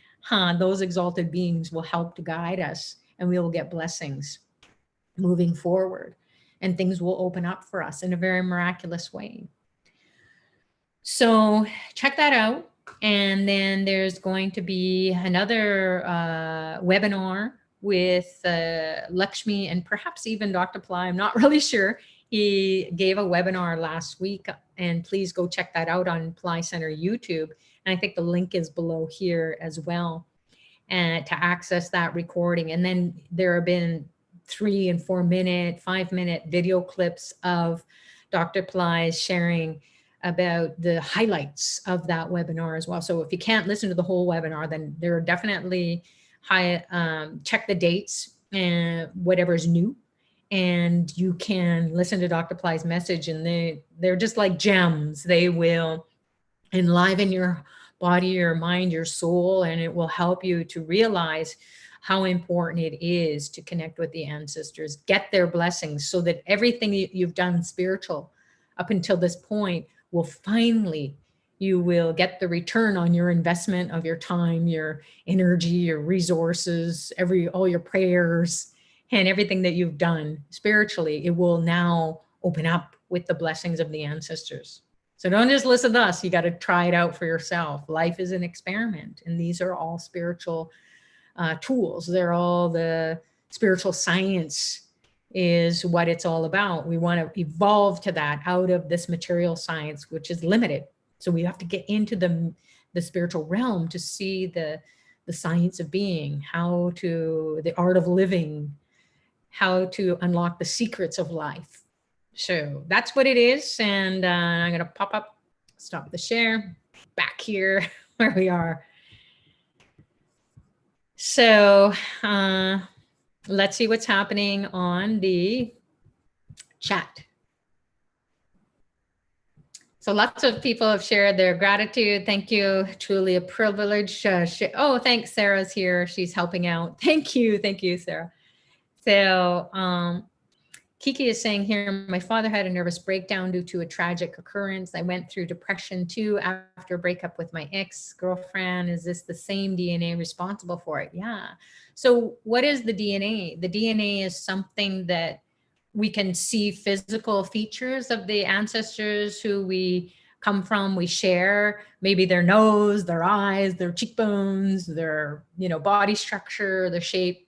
those exalted beings will help to guide us, and we will get blessings moving forward, and things will open up for us in a very miraculous way. So check that out. And then there's going to be another webinar with Lakshmi and perhaps even Dr. Ply. I'm not really sure. He gave a webinar last week, and please go check that out on Ply Center YouTube. And I think the link is below here as well, and to access that recording. And then there have been 3 and 4 minute, 5-minute video clips of Dr. Ply's sharing about the highlights of that webinar as well. So if you can't listen to the whole webinar, then there are definitely check the dates and whatever's new, and you can listen to Dr. Ply's message, and they're just like gems. They will enliven your body, your mind, your soul, and it will help you to realize how important it is to connect with the ancestors, get their blessings, so that everything you've done spiritual up until this point will finally, you will get the return on your investment of your time, your energy, your resources, all your prayers, and everything that you've done spiritually. It will now open up with the blessings of the ancestors. So don't just listen to us. You got to try it out for yourself. Life is an experiment, and these are all spiritual tools. They're all the spiritual science is what it's all about. We want to evolve to that out of this material science, which is limited. So we have to get into the spiritual realm to see the science of being, the art of living, how to unlock the secrets of life. So that's what it is. And I'm going to stop the share back here where we are. So let's see what's happening on the chat. So lots of people have shared their gratitude. Thank you. Truly a privilege. Oh, thanks. Sarah's here. She's helping out. Thank you. Thank you, Sarah. So Kiki is saying here, my father had a nervous breakdown due to a tragic occurrence. I went through depression too after a breakup with my ex-girlfriend. Is this the same DNA responsible for it? Yeah. So what is the DNA? The DNA is something that we can see physical features of the ancestors who we come from, we share, maybe their nose, their eyes, their cheekbones, their, body structure, their shape.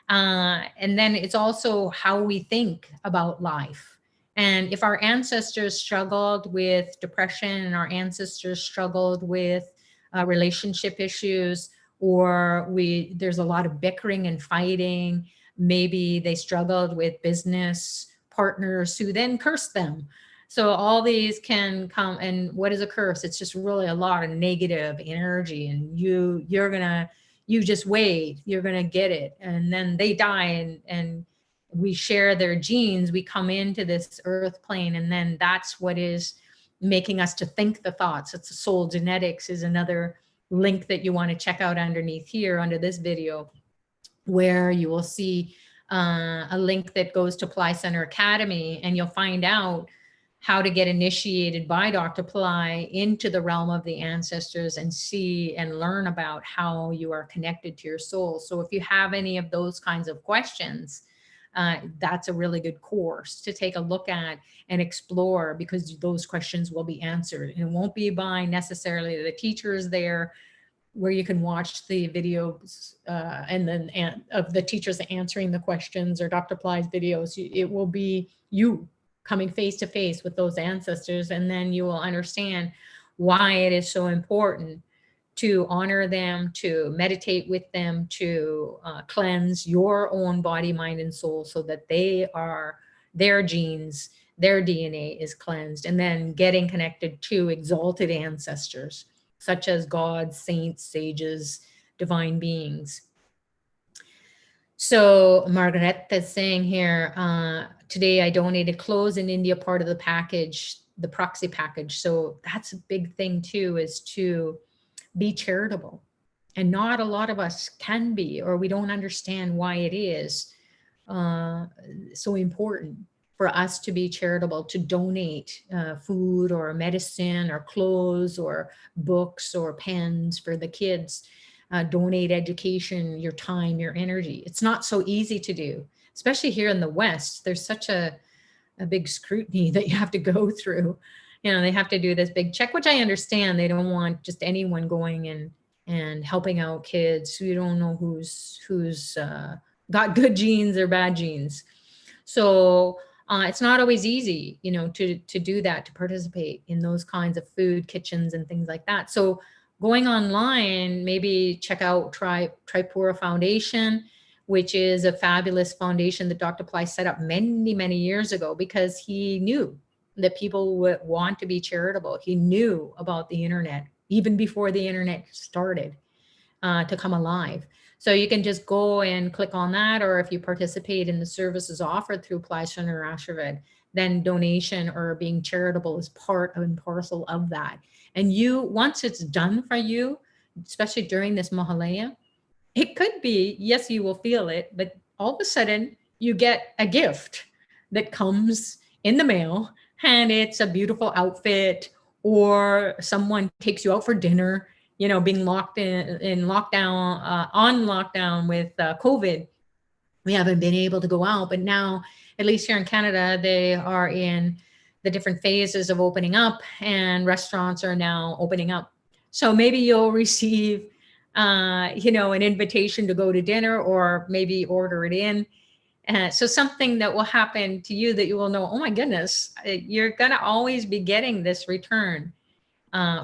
And then it's also how we think about life. And if our ancestors struggled with depression and our ancestors struggled with relationship issues, or there's a lot of bickering and fighting, maybe they struggled with business partners who then cursed them. So all these can come. And what is a curse? It's just really a lot of negative energy, and you just wait, you're going to get it. And then they die, and we share their genes. We come into this earth plane, and then that's what is making us to think the thoughts. It's the soul genetics is another link that you want to check out underneath here under this video, where you will see a link that goes to Ply Center Academy, and you'll find out how to get initiated by Dr. Ply into the realm of the ancestors and see and learn about how you are connected to your soul. So if you have any of those kinds of questions, that's a really good course to take a look at and explore, because those questions will be answered. And it won't be by necessarily the teachers there, where you can watch the videos of the teachers answering the questions, or Dr. Ply's videos. It will be you coming face to face with those ancestors, and then you will understand why it is so important to honor them, to meditate with them, to cleanse your own body, mind, and soul, so that their genes, their DNA is cleansed, and then getting connected to exalted ancestors, such as gods, saints, sages, divine beings. So Margaret is saying here, today I donated clothes in India, part of the package, the proxy package. So that's a big thing too, is to be charitable. And not a lot of us can be, or we don't understand why it is so important for us to be charitable, to donate food or medicine or clothes or books or pens for the kids. Donate education, your time, your energy. It's not so easy to do, especially here in the West. There's such a big scrutiny that you have to go through. They have to do this big check, which I understand. They don't want just anyone going and helping out kids who you don't know who's got good genes or bad genes. So it's not always easy, to do that, to participate in those kinds of food kitchens and things like that. So going online, maybe check out Tripura Foundation, which is a fabulous foundation that Dr. Ply set up many, many years ago, because he knew that people would want to be charitable. He knew about the internet even before the internet started to come alive. So you can just go and click on that, or if you participate in the services offered through Ply Center Asheville, then donation or being charitable is part and parcel of that. And once it's done for you, especially during this Mahalaya, it could be, yes, you will feel it, but all of a sudden you get a gift that comes in the mail, and it's a beautiful outfit, or someone takes you out for dinner, being locked in lockdown, on lockdown with COVID. We haven't been able to go out, but now, at least here in Canada, they are in the different phases of opening up, and restaurants are now opening up. So maybe you'll receive, an invitation to go to dinner, or maybe order it in. So something that will happen to you that you will know, oh my goodness, you're going to always be getting this return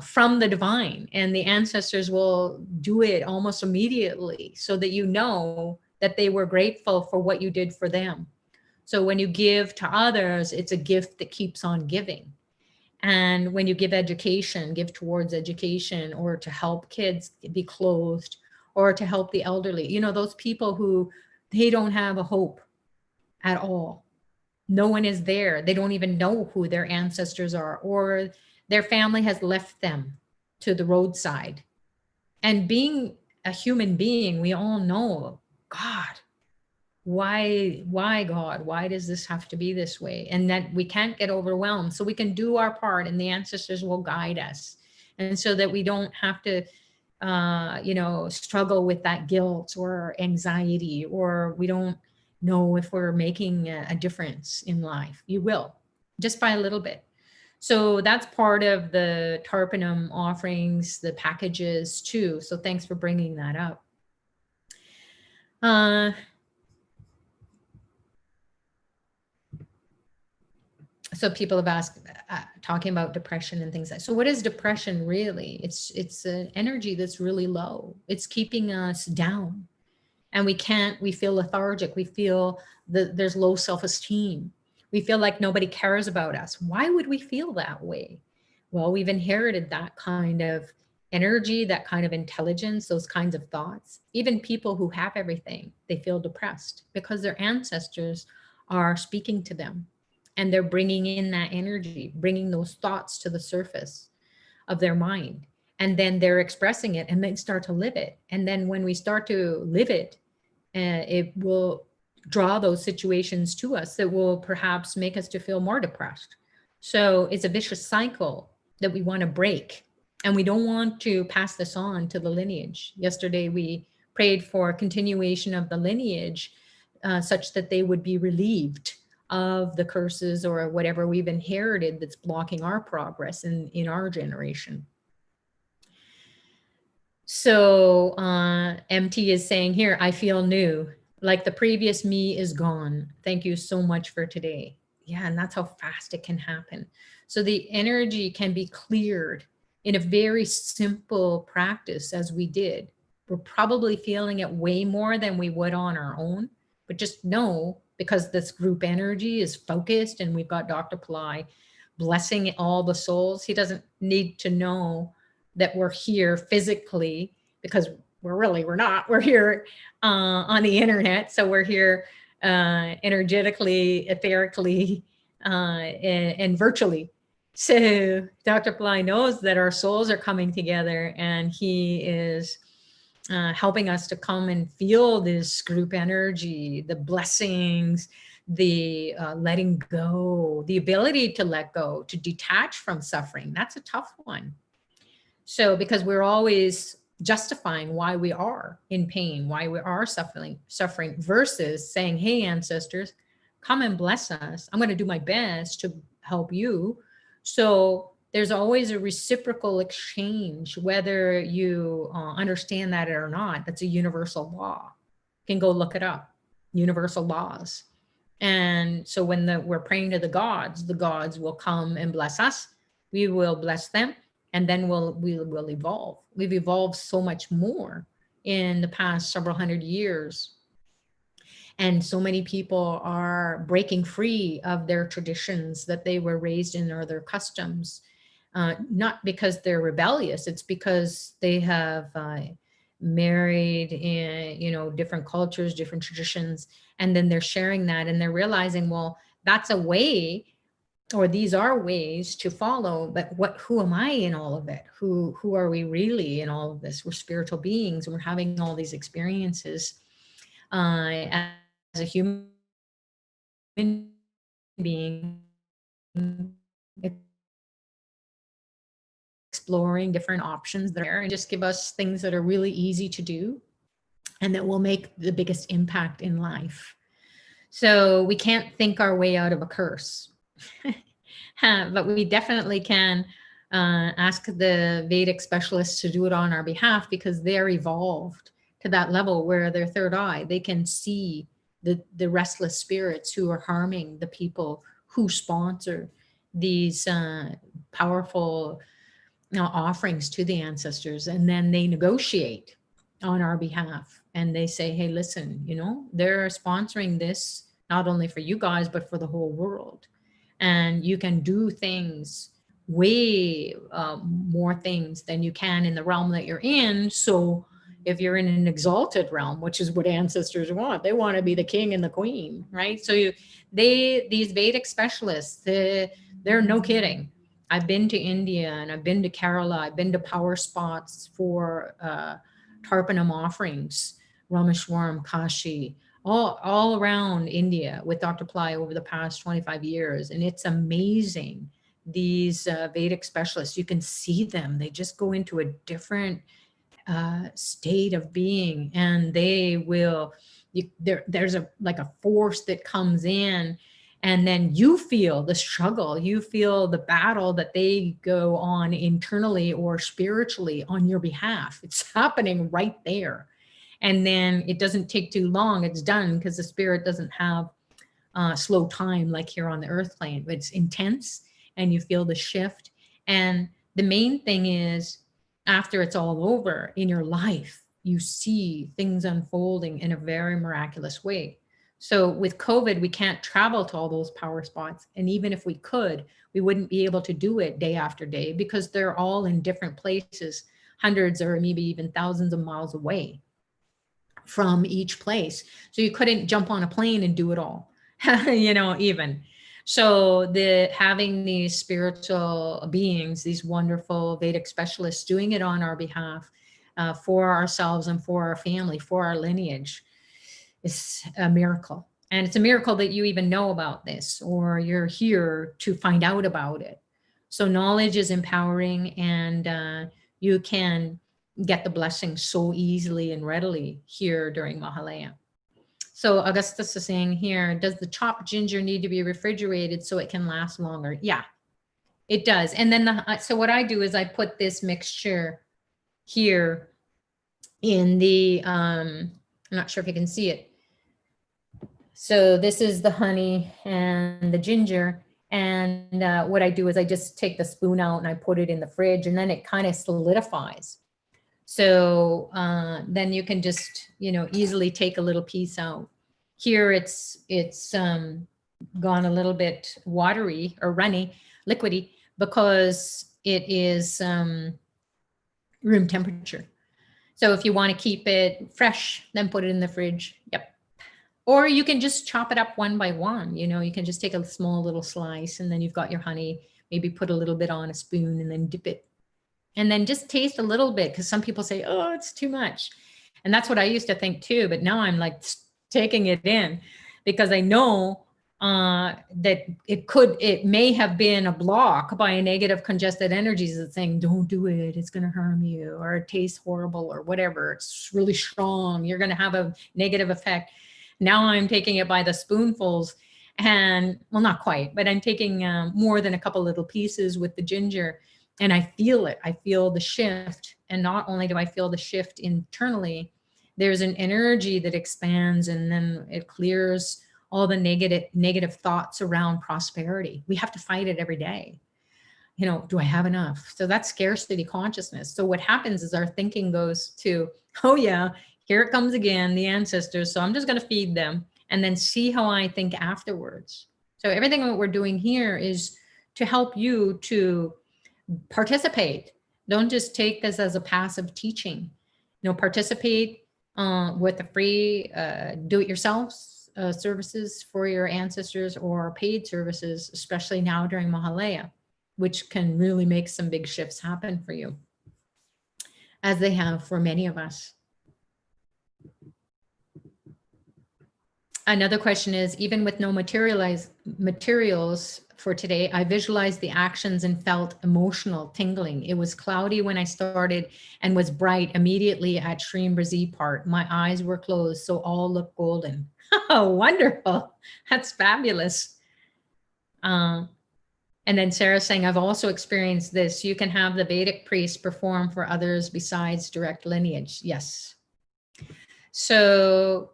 from the divine, and the ancestors will do it almost immediately, so that you know that they were grateful for what you did for them. So when you give to others, it's a gift that keeps on giving. And when you give education, give towards education, or to help kids be clothed, or to help the elderly, those people who they don't have a hope at all. No one is there. They don't even know who their ancestors are, or their family has left them to the roadside. And being a human being, we all know God why God? Why does this have to be this way? And that we can't get overwhelmed. So we can do our part and the ancestors will guide us. And so that we don't have to, struggle with that guilt or anxiety, or we don't know if we're making a difference in life. You will, just by a little bit. So that's part of the Tarpanam offerings, the packages too. So thanks for bringing that up. So people have asked, talking about depression and things like that. So what is depression really? It's an energy that's really low. It's keeping us down, and we feel lethargic. We feel that there's low self-esteem. We feel like nobody cares about us. Why would we feel that way? Well, we've inherited that kind of energy, that kind of intelligence, those kinds of thoughts. Even people who have everything, they feel depressed because their ancestors are speaking to them, and they're bringing in that energy, bringing those thoughts to the surface of their mind. And then they're expressing it and they start to live it. And then when we start to live it, it will draw those situations to us that will perhaps make us to feel more depressed. So it's a vicious cycle that we want to break. And we don't want to pass this on to the lineage. Yesterday, we prayed for continuation of the lineage such that they would be relieved of the curses or whatever we've inherited that's blocking our progress in our generation. So MT is saying here, I feel new, like the previous me is gone. Thank you so much for today. Yeah, and that's how fast it can happen. So the energy can be cleared in a very simple practice as we did. We're probably feeling it way more than we would on our own, but just know, because this group energy is focused and we've got Dr. Pillai blessing all the souls, he doesn't need to know that we're here physically, because we're not. We're here on the internet. So we're here energetically, etherically, and virtually. So Dr. Pillai knows that our souls are coming together, and he is helping us to come and feel this group energy, the blessings, the letting go, the ability to let go, to detach from suffering. That's a tough one. So because we're always justifying why we are in pain, why we are suffering versus saying, hey, ancestors, come and bless us. I'm going to do my best to help you. So there's always a reciprocal exchange, whether you understand that or not. That's a universal law. You can go look it up, universal laws. And so when we're praying to the gods will come and bless us. We will bless them. And then we will evolve. We've evolved so much more in the past several hundred years. And so many people are breaking free of their traditions that they were raised in, or their customs, not because they're rebellious. It's because they have married in, different cultures, different traditions. And then they're sharing that, and they're realizing, well, that's a way, or these are ways to follow, but who am I in all of it? Who are we really in all of this? We're spiritual beings, and we're having all these experiences as a human being, exploring different options there, and just give us things that are really easy to do and that will make the biggest impact in life. So we can't think our way out of a curse. But we definitely can ask the Vedic specialists to do it on our behalf, because they're evolved to that level where their third eye, they can see the restless spirits who are harming the people who sponsor these powerful offerings to the ancestors. And then they negotiate on our behalf, and they say, hey, listen, they're sponsoring this not only for you guys, but for the whole world. And you can do things, way more things than you can in the realm that you're in. So if you're in an exalted realm, which is what ancestors want, they want to be the king and the queen, right? So these Vedic specialists, they're no kidding. I've been to India, and I've been to Kerala. I've been to power spots for Tarpanam offerings, Rameshwaram, Kashi. all around India with Dr. Ply over the past 25 years. And it's amazing. These Vedic specialists, you can see them. They just go into a different state of being, and they will, there's like a force that comes in, and then you feel the struggle, you feel the battle that they go on internally or spiritually on your behalf. It's happening right there. And then it doesn't take too long, it's done, because the spirit doesn't have slow time like here on the earth plane. It's intense, and you feel the shift. And the main thing is, after it's all over in your life, you see things unfolding in a very miraculous way. So with COVID, we can't travel to all those power spots. And even if we could, we wouldn't be able to do it day after day, because they're all in different places, hundreds or maybe even thousands of miles away from each place. So you couldn't jump on a plane and do it all, even. So having these spiritual beings, these wonderful Vedic specialists doing it on our behalf, for ourselves and for our family, for our lineage, is a miracle. And it's a miracle that you even know about this, or you're here to find out about it. So knowledge is empowering, and you can get the blessing so easily and readily here during Mahalaya. So Augustus is saying here, does the chopped ginger need to be refrigerated so it can last longer? Yeah, it does. And then so what I do is I put this mixture here in the, I'm not sure if you can see it. So this is the honey and the ginger. And what I do is I just take the spoon out and I put it in the fridge, and then it kind of solidifies. So then you can just, easily take a little piece out. Here it's gone a little bit watery or runny, liquidy, because it is room temperature. So if you want to keep it fresh, then put it in the fridge. Yep. Or you can just chop it up one by one. You can just take a small little slice, and then you've got your honey, maybe put a little bit on a spoon and then dip it. And then just taste a little bit, because some people say, oh, it's too much. And that's what I used to think too. But now I'm like taking it in, because I know that it may have been a block by a negative congested energies that's saying, don't do it, it's going to harm you, or it tastes horrible, or whatever. It's really strong, you're going to have a negative effect. Now I'm taking it by the spoonfuls, and well, not quite, but I'm taking more than a couple little pieces with the ginger. And I feel it. I feel the shift. And not only do I feel the shift internally, there's an energy that expands, and then it clears all the negative thoughts around prosperity. We have to fight it every day. Do I have enough? So that's scarcity consciousness. So what happens is our thinking goes to, oh yeah, here it comes again, the ancestors. So I'm just going to feed them, and then see how I think afterwards. So everything that we're doing here is to help you to participate. Don't just take this as a passive teaching. Participate with the free do-it-yourself services for your ancestors, or paid services, especially now during Mahalaya, which can really make some big shifts happen for you, as they have for many of us. Another question is, even with no materials for today, I visualized the actions and felt emotional tingling. It was cloudy when I started and was bright immediately at Shreem Brazee part. My eyes were closed, so all looked golden. Oh, wonderful. That's fabulous. And then Sarah's saying, I've also experienced this. You can have the Vedic priest perform for others besides direct lineage. Yes. So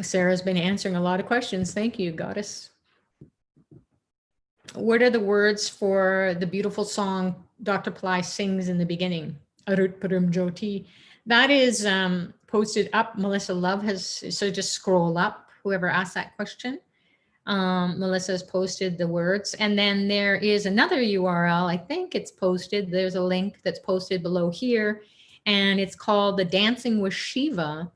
Sarah's been answering a lot of questions. Thank you, Goddess. What are the words for the beautiful song Dr. Ply sings in the beginning? Arut Param Jyoti. That is posted up. Melissa Love has, so just scroll up, whoever asked that question. Melissa has posted the words. And then there is another URL. I think it's posted. There's a link that's posted below here. And it's called the Dancing with Shiva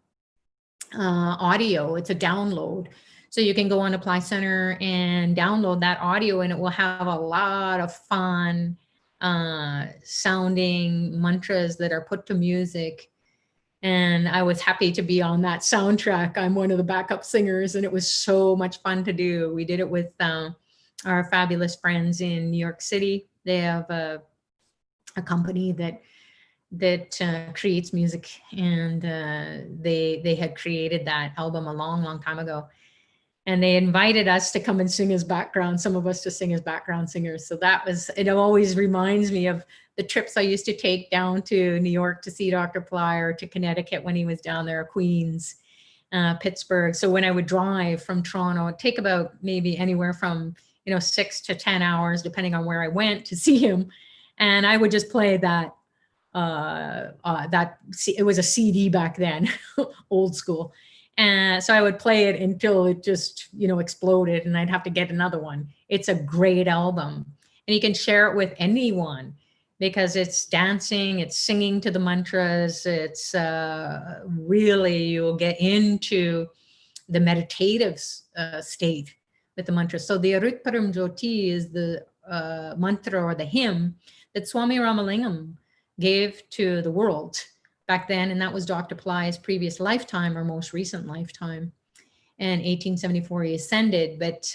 audio. It's a download. So you can go on Apply Center and download that audio, and it will have a lot of fun sounding mantras that are put to music. And I was happy to be on that soundtrack. I'm one of the backup singers, and it was so much fun to do. We did it with our fabulous friends in New York City. They have a company that creates music, and they had created that album a long time ago, and they invited us to come and sing as background, some of us to sing as background singers. So that was, it always reminds me of the trips I used to take down to New York to see Dr. Ply, or to Connecticut when he was down there, Queens, Pittsburgh. So when I would drive from Toronto, it'd take about maybe anywhere from 6 to 10 hours, depending on where I went to see him. And I would just play that it was a CD back then, old school. And so I would play it until it just, exploded, and I'd have to get another one. It's a great album, and you can share it with anyone, because it's dancing, it's singing to the mantras. It's really, you'll get into the meditative state with the mantras. So the Arut Param Jyoti is the mantra or the hymn that Swami Ramalingam gave to the world back then. And that was Dr. Ply's previous lifetime, or most recent lifetime. And 1874, he ascended, but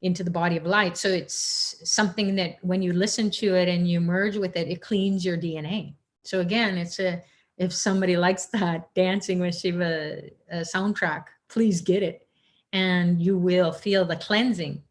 into the body of light. So it's something that when you listen to it and you merge with it, it cleans your DNA. So again, if somebody likes that Dancing with Shiva soundtrack, please get it, and you will feel the cleansing.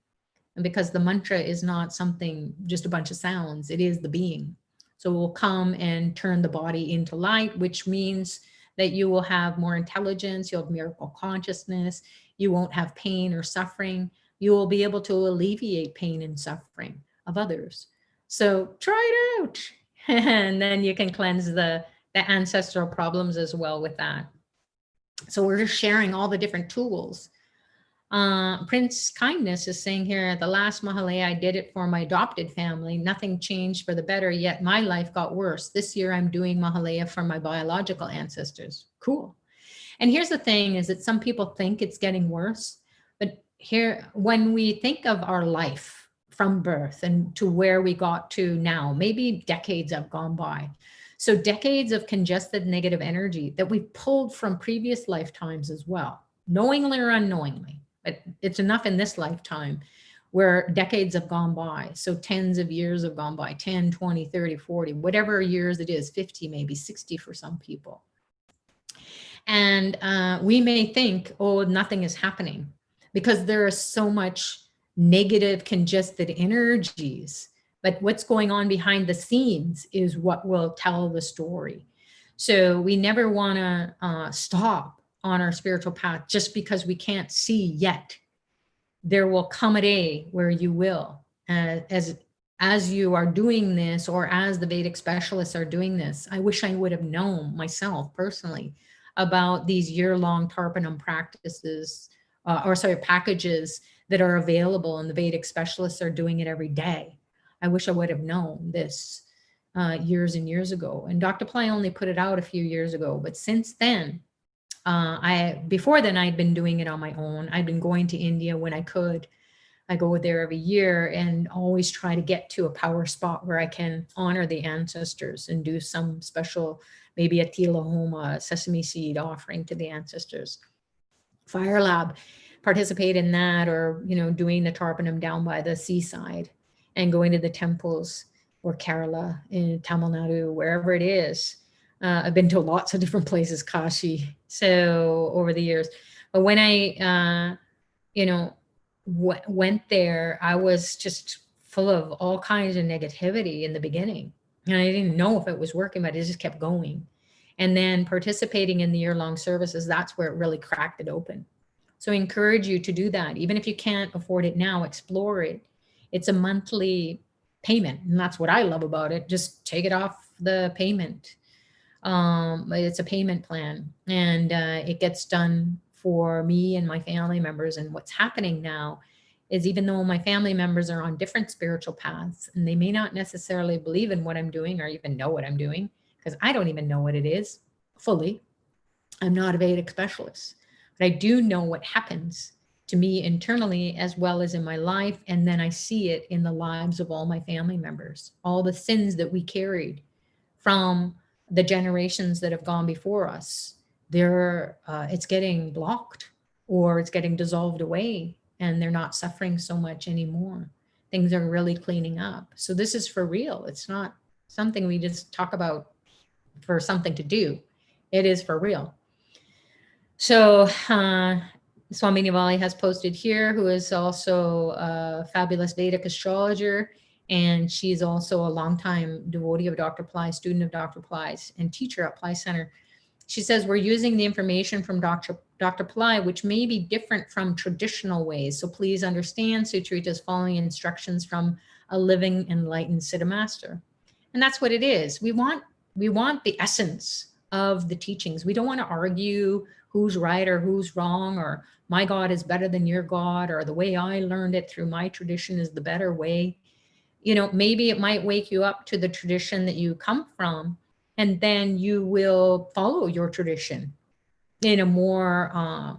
And because the mantra is not something, just a bunch of sounds, it is the being. So it will come and turn the body into light, which means that you will have more intelligence, you'll have miracle consciousness, you won't have pain or suffering, you will be able to alleviate pain and suffering of others. So try it out. And then you can cleanse the ancestral problems as well with that. So we're just sharing all the different tools. Prince Kindness is saying here, the last Mahalaya, I did it for my adopted family. Nothing changed for the better, yet my life got worse. This year I'm doing Mahalaya for my biological ancestors. Cool. And here's the thing, is that some people think it's getting worse. But here, when we think of our life from birth and to where we got to now, maybe decades have gone by. So decades of congested negative energy that we've pulled from previous lifetimes as well, knowingly or unknowingly. But it's enough in this lifetime where decades have gone by. So tens of years have gone by, 10, 20, 30, 40, whatever years it is, 50, maybe 60 for some people. And we may think, oh, nothing is happening, because there is so much negative congested energies. But what's going on behind the scenes is what will tell the story. So we never want to stop on our spiritual path just because we can't see yet. There will come a day where you will, as you are doing this, or as the Vedic specialists are doing this. I wish I would have known myself personally about these year-long Tarpanam practices, packages that are available, and the Vedic specialists are doing it every day. I wish I would have known this years and years ago. And Dr. Ply only put it out a few years ago, but since then, before then, I'd been doing it on my own. I'd been going to India when I could. I go there every year and always try to get to a power spot where I can honor the ancestors and do some special, maybe a tila homa, sesame seed offering to the ancestors. Fire Lab, participate in that, or, doing the Tarpanam down by the seaside and going to the temples, or Kerala, in Tamil Nadu, wherever it is. I've been to lots of different places, Kashi, so over the years. But when I, went there, I was just full of all kinds of negativity in the beginning. And I didn't know if it was working, but it just kept going. And then participating in the year-long services, that's where it really cracked it open. So I encourage you to do that. Even if you can't afford it now, explore it. It's a monthly payment. And that's what I love about it. Just take it off the payment. It's a payment plan, and it gets done for me and my family members. And what's happening now is, even though my family members are on different spiritual paths, and they may not necessarily believe in what I'm doing or even know what I'm doing, because I don't even know what it is fully. I'm not a Vedic specialist, but I do know what happens to me internally as well as in my life. And then I see it in the lives of all my family members, all the sins that we carried from the generations that have gone before us. It's getting blocked, or it's getting dissolved away, and they're not suffering so much anymore. Things are really cleaning up. So this is for real. It's not something we just talk about for something to do. It is for real. So Swami Nivali has posted here, who is also a fabulous Vedic astrologer, and she's also a longtime devotee of Dr. Ply, student of Dr. Ply's, and teacher at Ply Center. She says, we're using the information from Dr. Ply, which may be different from traditional ways. So please understand, Sucharita is following instructions from a living, enlightened Siddha master. And that's what it is. We want the essence of the teachings. We don't want to argue who's right or who's wrong, or my God is better than your God, or the way I learned it through my tradition is the better way. You know, maybe it might wake you up to the tradition that you come from, and then you will follow your tradition in a more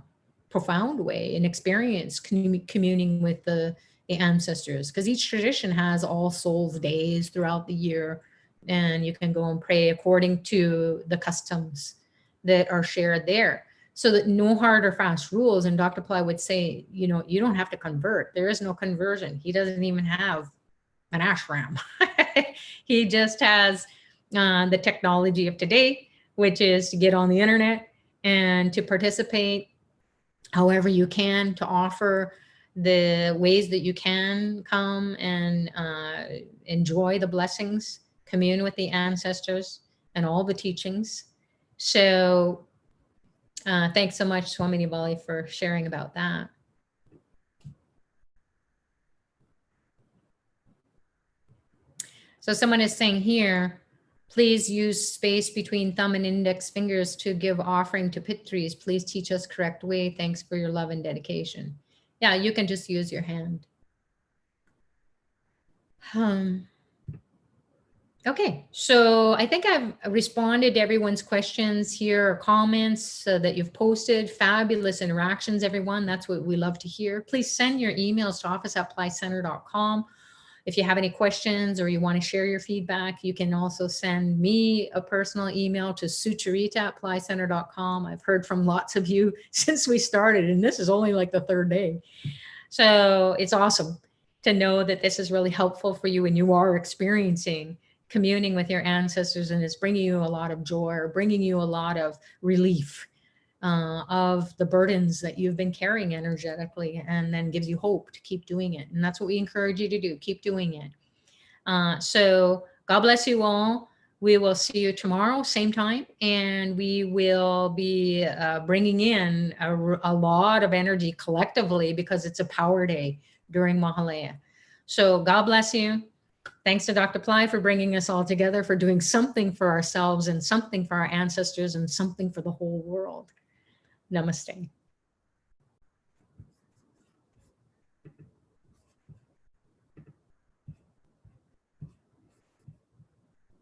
profound way and experience communing with the ancestors, because each tradition has All Souls days throughout the year, and you can go and pray according to the customs that are shared there. So that no hard or fast rules. And Dr. Ply would say, you know, you don't have to convert. There is no conversion. He doesn't even have an ashram. He just has the technology of today, which is to get on the internet and to participate however you can, to offer the ways that you can come and enjoy the blessings, commune with the ancestors and all the teachings. So thanks so much, Swami Nivali, for sharing about that. So someone is saying here, please use space between thumb and index fingers to give offering to Pitrus. Please teach us correct way. Thanks for your love and dedication. Yeah, you can just use your hand. Okay, so I think I've responded to everyone's questions here or comments that you've posted. Fabulous interactions, everyone. That's what we love to hear. Please send your emails to office@plycenter.com. If you have any questions or you want to share your feedback, you can also send me a personal email to sucharita@plycenter.com. I've heard from lots of you since we started, and this is only like the third day. So it's awesome to know that this is really helpful for you and you are experiencing communing with your ancestors, and it's bringing you a lot of joy or bringing you a lot of relief of the burdens that you've been carrying energetically, and then gives you hope to keep doing it. And that's what we encourage you to do. Keep doing it. So God bless you all. We will see you tomorrow, same time, and we will be bringing in a lot of energy collectively, because it's a power day during Mahalaya. So God bless you. Thanks to Dr. Ply for bringing us all together, for doing something for ourselves and something for our ancestors and something for the whole world. Namaste.